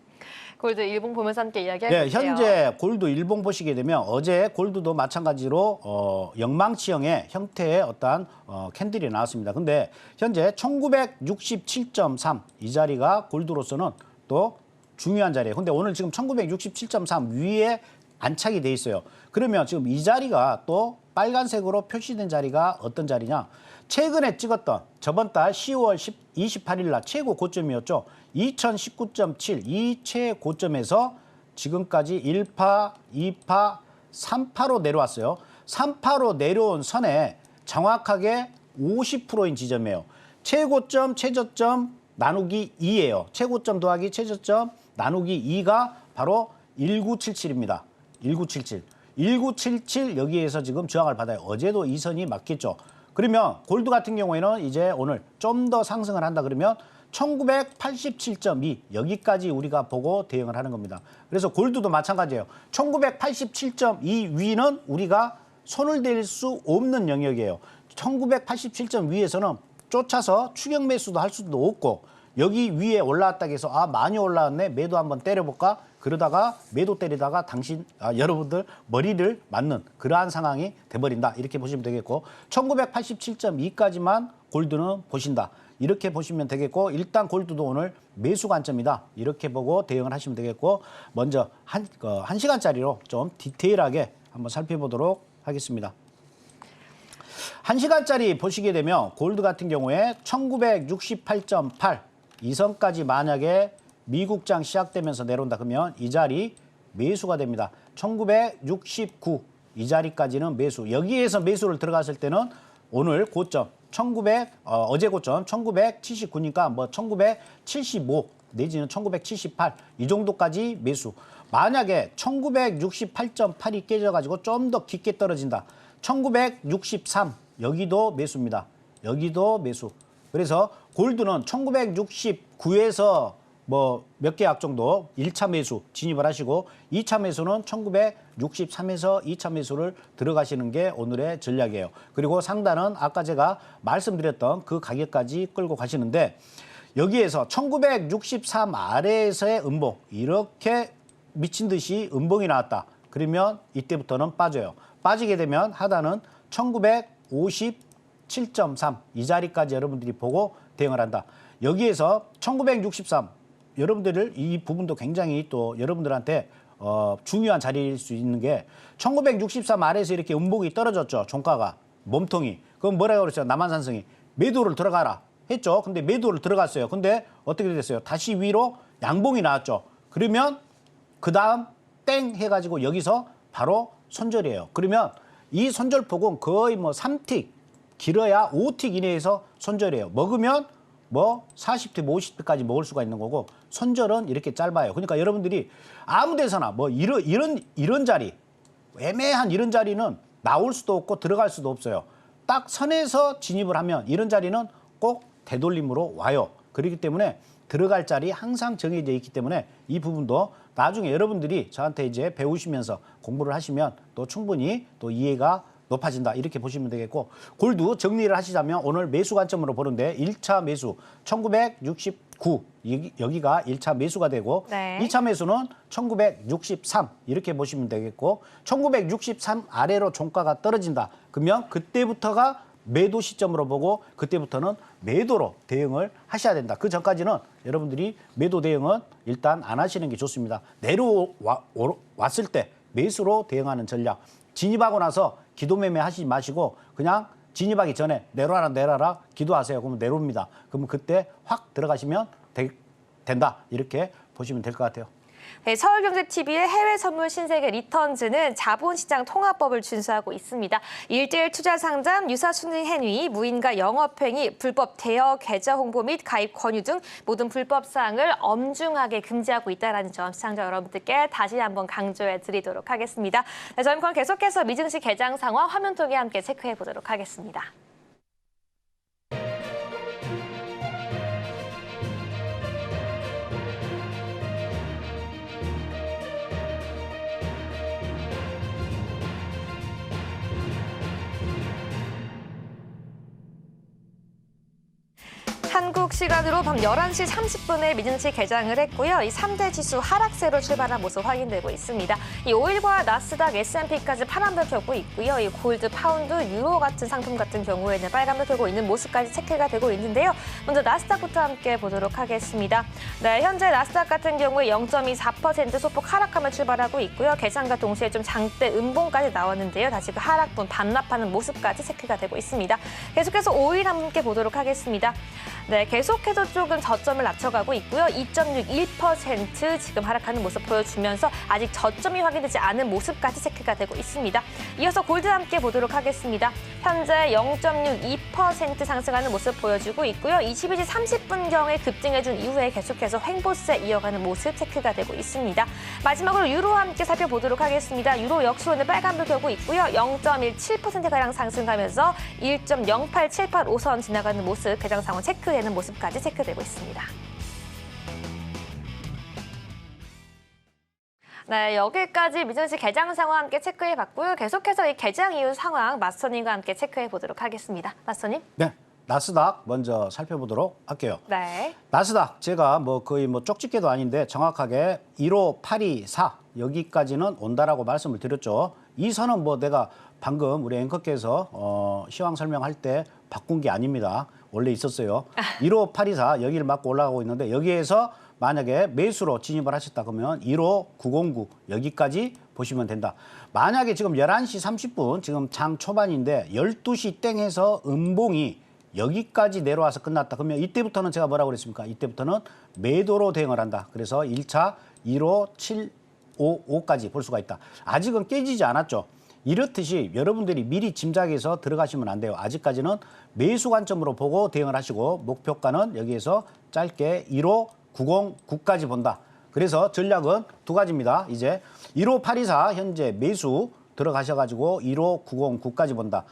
골드 일봉 보면서 함께 이야기할게요. 예, 현재 골드 일봉 보시게 되면 어제 골드도 마찬가지로 영망치형의 형태의 어떠한 캔들이 나왔습니다. 근데 현재 1967.3 이 자리가 골드로서는 또 중요한 자리예요. 근데 오늘 지금 1967.3 위에 안착이 돼 있어요. 그러면 지금 이 자리가 또 빨간색으로 표시된 자리가 어떤 자리냐? 최근에 찍었던 저번 달 10월 28일 날 최고 고점이었죠. 2019.7 이 최고점에서 지금까지 1파, 2파, 3파로 내려왔어요. 3파로 내려온 선에 정확하게 50%인 지점이에요. 최고점, 최저점 나누기 2예요. 최고점 더하기 최저점 나누기 2가 바로 1977입니다. 1977. 1977 여기에서 지금 저항을 받아요. 어제도 이 선이 맞겠죠. 그러면 골드 같은 경우에는 이제 오늘 좀 더 상승을 한다 그러면 1987.2 여기까지 우리가 보고 대응을 하는 겁니다. 그래서 골드도 마찬가지예요. 1987.2 위는 우리가 손을 댈 수 없는 영역이에요. 1987점 위에서는 쫓아서 추격 매수도 할 수도 없고 여기 위에 올라왔다고 해서 아 많이 올라왔네 매도 한번 때려볼까 그러다가 매도 때리다가 여러분들 머리를 맞는 그러한 상황이 돼버린다 이렇게 보시면 되겠고 1987.2까지만 골드는 보신다 이렇게 보시면 되겠고 일단 골드도 오늘 매수 관점이다 이렇게 보고 대응을 하시면 되겠고 먼저 한 시간짜리로 좀 디테일하게 한번 살펴보도록 하겠습니다. 1시간짜리 보시게 되면 골드 같은 경우에 1968.8 이 선까지 만약에 미국장 시작되면서 내려온다 그러면 이 자리 매수가 됩니다. 1969 이 자리까지는 매수. 여기에서 매수를 들어갔을 때는 오늘 고점 어제 고점 1979니까 뭐 1975 내지는 1978 이 정도까지 매수. 만약에 1968.8이 깨져가지고 좀 더 깊게 떨어진다. 1963 여기도 매수입니다. 여기도 매수. 그래서 골드는 1969에서 뭐 몇 개 약 정도 1차 매수 진입을 하시고 2차 매수는 1963에서 2차 매수를 들어가시는 게 오늘의 전략이에요. 그리고 상단은 아까 제가 말씀드렸던 그 가격까지 끌고 가시는데 여기에서 1963 아래에서의 음봉 이렇게 미친 듯이 음봉이 나왔다. 그러면 이때부터는 빠져요. 빠지게 되면 하단은 1957.3 이 자리까지 여러분들이 보고 대응을 한다. 여기에서 1963 여러분들 이 부분도 굉장히 또 여러분들한테 중요한 자리일 수 있는 게 1963 아래에서 이렇게 음봉이 떨어졌죠. 종가가 몸통이. 그럼 뭐라고 그랬어요? 남한산성이 매도를 들어가라 했죠. 근데 매도를 들어갔어요. 근데 어떻게 됐어요? 다시 위로 양봉이 나왔죠. 그러면 그 다음 땡 해가지고 여기서 바로 손절이에요. 그러면 이 손절폭은 거의 뭐 3틱 길어야 5틱 이내에서 손절이에요. 먹으면 뭐 40틱, 50틱까지 먹을 수가 있는 거고 손절은 이렇게 짧아요. 그러니까 여러분들이 아무 데서나 뭐 이런 자리 애매한 이런 자리는 나올 수도 없고 들어갈 수도 없어요. 딱 선에서 진입을 하면 이런 자리는 꼭 되돌림으로 와요. 그렇기 때문에 들어갈 자리 항상 정해져 있기 때문에 이 부분도 나중에 여러분들이 저한테 이제 배우시면서 공부를 하시면 또 충분히 또 이해가 높아진다 이렇게 보시면 되겠고 골드 정리를 하시자면 오늘 매수 관점으로 보는데 1차 매수 1969 여기가 1차 매수가 되고 네. 2차 매수는 1963 이렇게 보시면 되겠고 1963 아래로 종가가 떨어진다. 그러면 그때부터가 매도 시점으로 보고 그때부터는 매도로 대응을 하셔야 된다. 그 전까지는 여러분들이 매도 대응은 일단 안 하시는 게 좋습니다. 내려왔을 때 매수로 대응하는 전략. 진입하고 나서 기도매매 하시지 마시고 그냥 진입하기 전에 내려라 기도하세요. 그러면 내려옵니다. 그러면 그때 확 들어가시면 된다. 이렇게 보시면 될 것 같아요. 네, 서울경제TV의 해외 선물 신세계 리턴즈는 자본시장 통합법을 준수하고 있습니다. 1:1 투자 상담, 유사순위 행위, 무인가 영업행위, 불법 대여 계좌 홍보 및 가입 권유 등 모든 불법 사항을 엄중하게 금지하고 있다는 점 시청자 여러분들께 다시 한번 강조해 드리도록 하겠습니다. 네, 저희 그럼 계속해서 미증시 개장 상황 화면 통해 함께 체크해 보도록 하겠습니다. 한국 시간으로 밤 11시 30분에 미증시 개장을 했고요. 이 3대 지수 하락세로 출발한 모습 확인되고 있습니다. 이 오일과 나스닥, S&P까지 파란불 켜고 있고요. 이 골드, 파운드, 유로 같은 상품 같은 경우에는 빨간불 켜고 있는 모습까지 체크가 되고 있는데요. 먼저 나스닥부터 함께 보도록 하겠습니다. 네, 현재 나스닥 같은 경우에 0.24% 소폭 하락하며 출발하고 있고요. 개장과 동시에 좀 장대 음봉까지 나왔는데요. 다시 그 하락분 반납하는 모습까지 체크가 되고 있습니다. 계속해서 오일 함께 보도록 하겠습니다. 네, 계속해서 조금 저점을 낮춰가고 있고요. 2.61% 지금 하락하는 모습 보여주면서 아직 저점이 확인되지 않은 모습까지 체크가 되고 있습니다. 이어서 골드 함께 보도록 하겠습니다. 현재 0.62% 상승하는 모습 보여주고 있고요. 22시 30분경에 급등해준 이후에 계속해서 횡보세 이어가는 모습 체크가 되고 있습니다. 마지막으로 유로 함께 살펴보도록 하겠습니다. 유로 역시 오늘 빨간불 켜고 있고요. 0.17%가량 상승하면서 1.08785선 지나가는 모습 개장 상황 체크되는 모습까지 체크되고 있습니다. 네, 여기까지 미증시 개장 상황 함께 체크해봤고요. 계속해서 이 개장 이후 상황 마스터님과 함께 체크해보도록 하겠습니다. 마스터님. 네, 나스닥 먼저 살펴보도록 할게요. 네. 나스닥 제가 뭐 거의 뭐 쪽집게도 아닌데 정확하게 15824 여기까지는 온다라고 말씀을 드렸죠. 이 선은 뭐 내가 방금 우리 앵커께서 시황 설명할 때 바꾼 게 아닙니다. 원래 있었어요. 15824 여기를 맞고 올라가고 있는데 여기에서 만약에 매수로 진입을 하셨다 그러면 15909 여기까지 보시면 된다. 만약에 지금 11시 30분 지금 장 초반인데 12시 땡해서 음봉이 여기까지 내려와서 끝났다. 그러면 이때부터는 제가 뭐라고 그랬습니까? 이때부터는 매도로 대응을 한다. 그래서 1차 15755까지 볼 수가 있다. 아직은 깨지지 않았죠. 이렇듯이 여러분들이 미리 짐작해서 들어가시면 안 돼요. 아직까지는 매수 관점으로 보고 대응을 하시고 목표가는 여기에서 짧게 15909까지 본다. 그래서 전략은 두 가지입니다. 이제 15824 현재 매수 들어가셔가지고 15909까지 본다.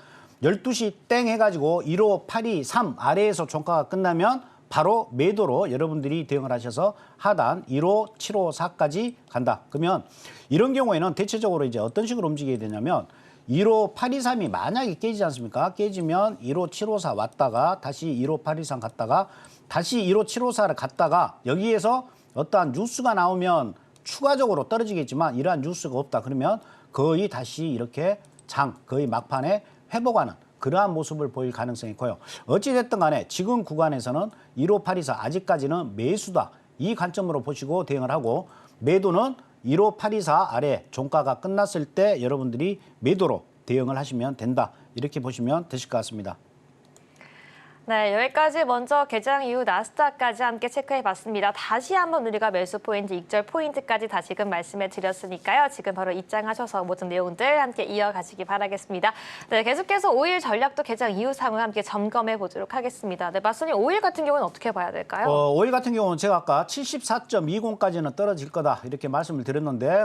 12시 땡 해가지고 15823 아래에서 종가가 끝나면 바로 매도로 여러분들이 대응을 하셔서 하단 15754까지 간다. 그러면 이런 경우에는 대체적으로 이제 어떤 식으로 움직여야 되냐면 15823이 만약에 깨지지 않습니까? 깨지면 15754 왔다가 다시 15823 갔다가 다시 15754를 갔다가 여기에서 어떠한 뉴스가 나오면 추가적으로 떨어지겠지만 이러한 뉴스가 없다. 그러면 거의 다시 이렇게 장 거의 막판에 회복하는 그러한 모습을 보일 가능성이 커요. 어찌됐든 간에 지금 구간에서는 15824 아직까지는 매수다. 이 관점으로 보시고 대응을 하고 매도는 15824 아래 종가가 끝났을 때 여러분들이 매도로 대응을 하시면 된다. 이렇게 보시면 되실 것 같습니다. 네, 여기까지 먼저 개장 이후 나스닥까지 함께 체크해봤습니다. 다시 한번 우리가 매수 포인트, 익절 포인트까지 다시금 말씀해 드렸으니까요. 지금 바로 입장하셔서 모든 내용들 함께 이어가시기 바라겠습니다. 네, 계속해서 5일 전략도 개장 이후 상황 함께 점검해 보도록 하겠습니다. 네, 맞선님 5일 같은 경우는 어떻게 봐야 될까요? 5일 같은 경우는 제가 아까 74.20까지는 떨어질 거다 이렇게 말씀을 드렸는데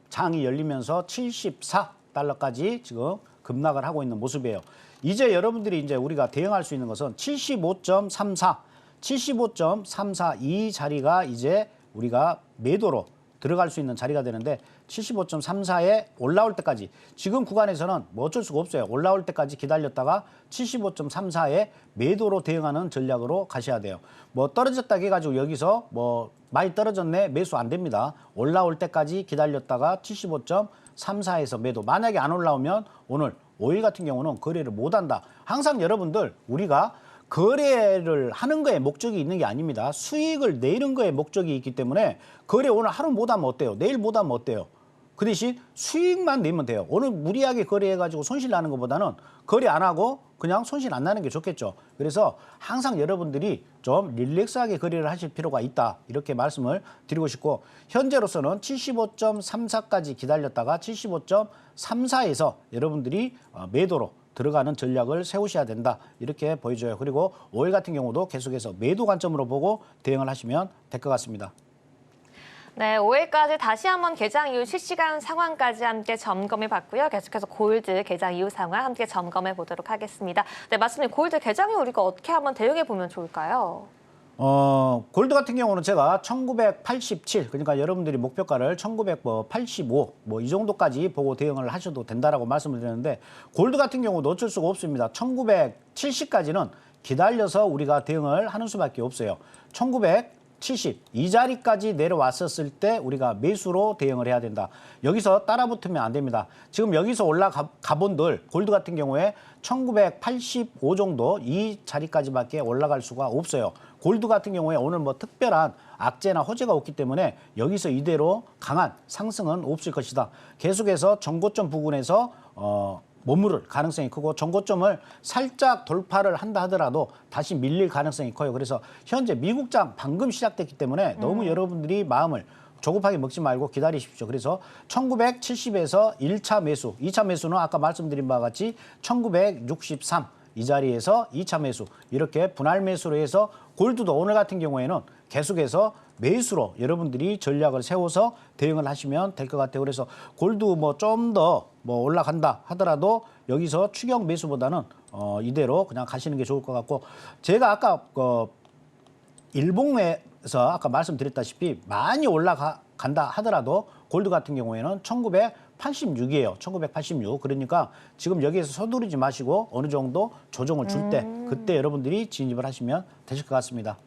장이 열리면서 74달러까지 지금 급락을 하고 있는 모습이에요. 이제 여러분들이 이제 우리가 대응할 수 있는 것은 75.34 이 자리가 이제 우리가 매도로 들어갈 수 있는 자리가 되는데 75.34에 올라올 때까지 지금 구간에서는 뭐 어쩔 수가 없어요. 올라올 때까지 기다렸다가 75.34에 매도로 대응하는 전략으로 가셔야 돼요. 뭐 떨어졌다 해가지고 여기서 뭐 많이 떨어졌네 매수 안 됩니다. 올라올 때까지 기다렸다가 75.34에서 매도. 만약에 안 올라오면 오늘 5일 같은 경우는 거래를 못한다. 항상 여러분들 우리가 거래를 하는 거에 목적이 있는 게 아닙니다. 수익을 내는 거에 목적이 있기 때문에 거래 오늘 하루 못하면 어때요? 내일 못하면 어때요? 그 대신 수익만 내면 돼요. 오늘 무리하게 거래해가지고 손실 나는 것보다는 거래 안 하고 그냥 손실 안 나는 게 좋겠죠. 그래서 항상 여러분들이 좀 릴렉스하게 거래를 하실 필요가 있다. 이렇게 말씀을 드리고 싶고 현재로서는 75.34까지 기다렸다가 75.34에서 여러분들이 매도로 들어가는 전략을 세우셔야 된다. 이렇게 보여줘요. 그리고 5일 같은 경우도 계속해서 매도 관점으로 보고 대응을 하시면 될 것 같습니다. 네, 5일까지 다시 한번 개장 이후 실시간 상황까지 함께 점검해 봤고요. 계속해서 골드 개장 이후 상황 함께 점검해 보도록 하겠습니다. 네, 맞습니다. 골드 개장 이후 우리가 어떻게 한번 대응해 보면 좋을까요? 골드 같은 경우는 제가 1987, 그러니까 여러분들이 목표가를 1985, 뭐 이 정도까지 보고 대응을 하셔도 된다라고 말씀을 드렸는데 골드 같은 경우도 어쩔 수가 없습니다. 1970까지는 기다려서 우리가 대응을 하는 수밖에 없어요. 1970, 이 자리까지 내려왔었을 때 우리가 매수로 대응을 해야 된다. 여기서 따라붙으면 안 됩니다. 지금 여기서 올라가 본들 골드 같은 경우에 1985 정도 이 자리까지밖에 올라갈 수가 없어요. 골드 같은 경우에 오늘 뭐 특별한 악재나 호재가 없기 때문에 여기서 이대로 강한 상승은 없을 것이다. 계속해서 정고점 부근에서 머무를 가능성이 크고 정고점을 살짝 돌파를 한다 하더라도 다시 밀릴 가능성이 커요. 그래서 현재 미국장 방금 시작됐기 때문에 너무 여러분들이 마음을 조급하게 먹지 말고 기다리십시오. 그래서 1970에서 1차 매수, 2차 매수는 아까 말씀드린 바와 같이 1963 이 자리에서 2차 매수 이렇게 분할 매수로 해서 골드도 오늘 같은 경우에는 계속해서 매수로 여러분들이 전략을 세워서 대응을 하시면 될 것 같아요. 그래서 골드 뭐 좀 더 뭐 올라간다 하더라도 여기서 추격 매수보다는 이대로 그냥 가시는 게 좋을 것 같고 제가 아까 일봉에서 아까 말씀드렸다시피 많이 올라간다 하더라도 골드 같은 경우에는 1986이에요. 1986. 그러니까 지금 여기에서 서두르지 마시고 어느 정도 조정을 줄 때 그때 여러분들이 진입을 하시면 되실 것 같습니다.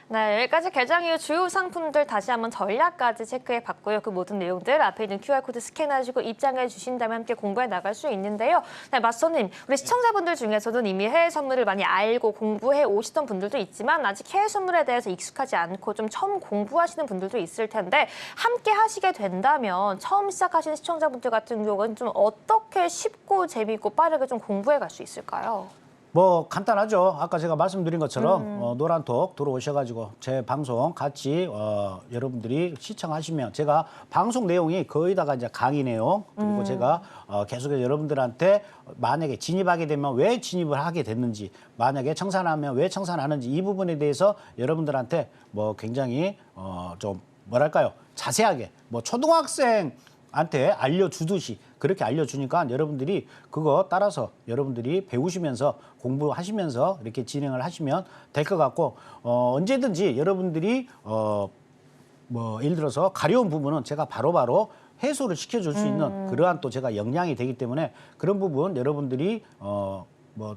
네, 여기까지 개장 이후 주요 상품들 다시 한번 전략까지 체크해 봤고요. 그 모든 내용들 앞에 있는 QR코드 스캔하시고 입장해 주신다면 함께 공부해 나갈 수 있는데요. 네, 맞선님, 우리 시청자분들 중에서는 이미 해외 선물을 많이 알고 공부해 오시던 분들도 있지만 아직 해외 선물에 대해서 익숙하지 않고 좀 처음 공부하시는 분들도 있을 텐데 함께 하시게 된다면 처음 시작하시는 시청자분들 같은 경우는 좀 어떻게 쉽고 재미있고 빠르게 좀 공부해 갈 수 있을까요? 뭐 간단하죠. 아까 제가 말씀드린 것처럼 노란톡 들어오셔가지고 제 방송 같이 여러분들이 시청하시면 제가 방송 내용이 거의 다가 이제 강의 내용 그리고 제가 계속해서 여러분들한테 만약에 진입하게 되면 왜 진입을 하게 됐는지 만약에 청산하면 왜 청산하는지 이 부분에 대해서 여러분들한테 뭐 굉장히 좀 뭐랄까요 자세하게 뭐 초등학생한테 알려주듯이 그렇게 알려주니까 여러분들이 그거 따라서 여러분들이 배우시면서 공부하시면서 이렇게 진행을 하시면 될 것 같고 언제든지 여러분들이 뭐 예를 들어서 가려운 부분은 제가 바로바로 해소를 시켜줄 수 있는 그러한 또 제가 역량이 되기 때문에 그런 부분 여러분들이 뭐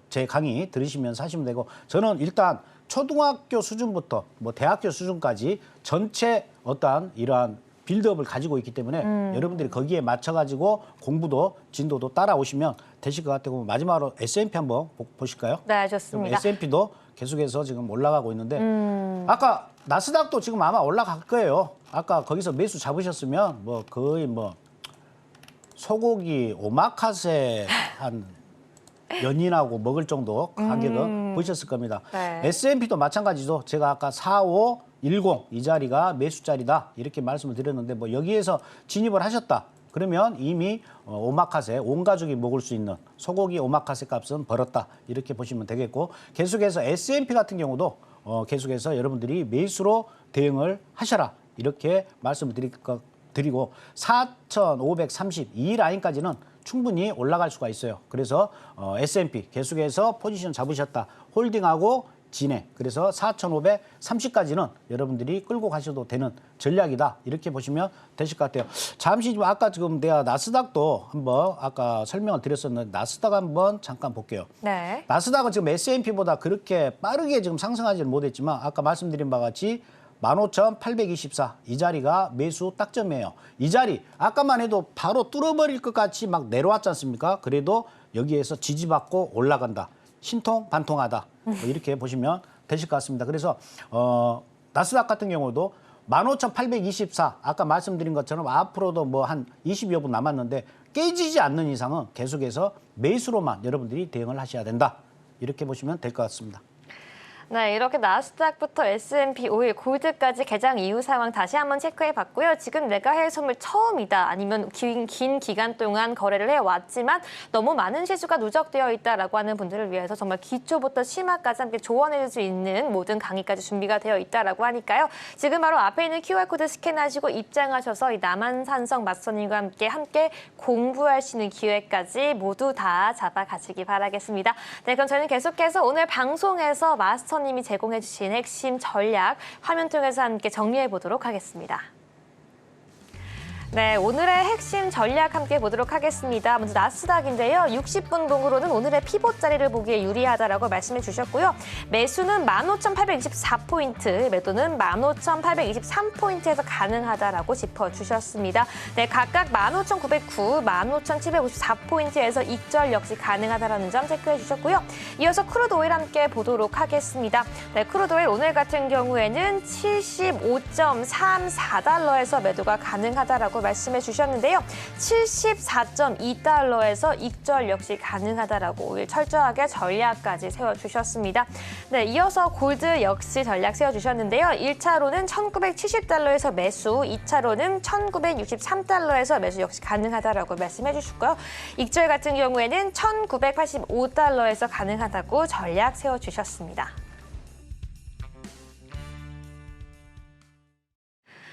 제 강의 들으시면서 하시면 되고 저는 일단 초등학교 수준부터 뭐 대학교 수준까지 전체 어떠한 이러한 빌드업을 가지고 있기 때문에 여러분들이 거기에 맞춰가지고 공부도 진도도 따라오시면 되실 것 같고 마지막으로 S&P 한번 보실까요? 네, 좋습니다. S&P도 계속해서 지금 올라가고 있는데 아까 나스닥도 지금 아마 올라갈 거예요. 아까 거기서 매수 잡으셨으면 뭐 거의 뭐 소고기 오마카세 한 연인하고 먹을 정도 가격은 보셨을 겁니다. 네. S&P도 마찬가지죠. 제가 아까 4510 이 자리가 매수 자리다 이렇게 말씀을 드렸는데 뭐 여기에서 진입을 하셨다. 그러면 이미 오마카세 온 가족이 먹을 수 있는 소고기 오마카세 값은 벌었다 이렇게 보시면 되겠고 계속해서 S&P 같은 경우도 계속해서 여러분들이 매수로 대응을 하셔라 이렇게 말씀을 드리고 4,530 이 라인까지는 충분히 올라갈 수가 있어요. 그래서 S&P 계속해서 포지션 잡으셨다. 홀딩하고 진행. 그래서 4,530까지는 여러분들이 끌고 가셔도 되는 전략이다. 이렇게 보시면 되실 것 같아요. 잠시 좀 아까 지금 내가 나스닥도 한번 아까 설명을 드렸었는데 나스닥 한번 잠깐 볼게요. 네. 나스닥은 지금 S&P보다 그렇게 빠르게 지금 상승하지는 못했지만 아까 말씀드린 바와 같이 15,824 이 자리가 매수 딱점이에요. 이 자리 아까만 해도 바로 뚫어버릴 것 같이 막 내려왔지 않습니까? 그래도 여기에서 지지받고 올라간다. 신통반통하다. 뭐 이렇게 보시면 되실 것 같습니다. 그래서 나스닥 같은 경우도 15,824 아까 말씀드린 것처럼 앞으로도 뭐 한 20여 분 남았는데 깨지지 않는 이상은 계속해서 매수로만 여러분들이 대응을 하셔야 된다. 이렇게 보시면 될 것 같습니다. 네, 이렇게 나스닥부터 S&P 5일 골드까지 개장 이후 상황 다시 한번 체크해봤고요. 지금 내가 해외 선물 처음이다 아니면 긴 기간 동안 거래를 해왔지만 너무 많은 실수가 누적되어 있다라고 하는 분들을 위해서 정말 기초부터 심화까지 함께 조언해줄 수 있는 모든 강의까지 준비가 되어 있다라고 하니까요. 지금 바로 앞에 있는 QR코드 스캔하시고 입장하셔서 이 남한산성 마스터님과 함께 공부할 수 있는 기회까지 모두 다 잡아가시기 바라겠습니다. 네, 그럼 저희는 계속해서 오늘 방송에서 마스터 님이 제공해 주신 핵심 전략 화면 통해서 함께 정리해 보도록 하겠습니다. 네, 오늘의 핵심 전략 함께 보도록 하겠습니다. 먼저 나스닥인데요. 60분 봉으로는 오늘의 피봇 자리를 보기에 유리하다라고 말씀해 주셨고요. 매수는 15,824포인트, 매도는 15,823포인트에서 가능하다라고 짚어주셨습니다. 네, 각각 15,909, 15,754포인트에서 익절 역시 가능하다라는 점 체크해 주셨고요. 이어서 크루드 오일 함께 보도록 하겠습니다. 네, 크루드 오일 오늘 같은 경우에는 75.34달러에서 매도가 가능하다라고 말씀해 주셨는데요. 74.2달러에서 익절 역시 가능하다라고 오늘 철저하게 전략까지 세워주셨습니다. 네, 이어서 골드 역시 전략 세워주셨는데요. 1차로는 1970달러에서 매수, 2차로는 1963달러에서 매수 역시 가능하다라고 말씀해 주셨고요. 익절 같은 경우에는 1985달러에서 가능하다고 전략 세워주셨습니다.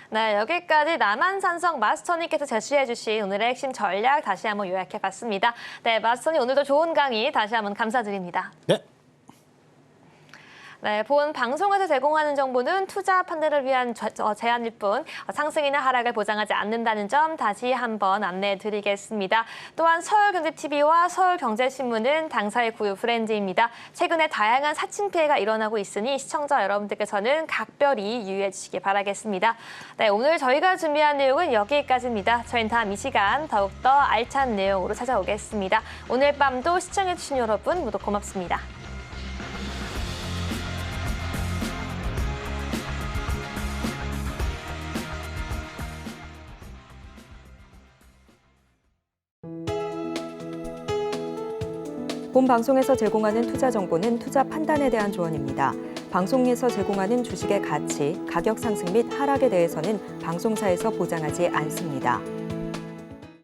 네, 여기까지 남한산성 마스터님께서 제시해주신 오늘의 핵심 전략 다시 한번 요약해봤습니다. 네, 마스터님 오늘도 좋은 강의 다시 한번 감사드립니다. 네. 네, 본 방송에서 제공하는 정보는 투자 판단을 위한 제안일 뿐 상승이나 하락을 보장하지 않는다는 점 다시 한번 안내해 드리겠습니다. 또한 서울경제TV와 서울경제신문은 당사의 고유 브랜드입니다. 최근에 다양한 사칭 피해가 일어나고 있으니 시청자 여러분들께서는 각별히 유의해 주시기 바라겠습니다. 네, 오늘 저희가 준비한 내용은 여기까지입니다. 저희는 다음 이 시간 더욱더 알찬 내용으로 찾아오겠습니다. 오늘 밤도 시청해 주신 여러분 모두 고맙습니다. 본 방송에서 제공하는 투자 정보는 투자 판단에 대한 조언입니다. 방송에서 제공하는 주식의 가치, 가격 상승 및 하락에 대해서는 방송사에서 보장하지 않습니다.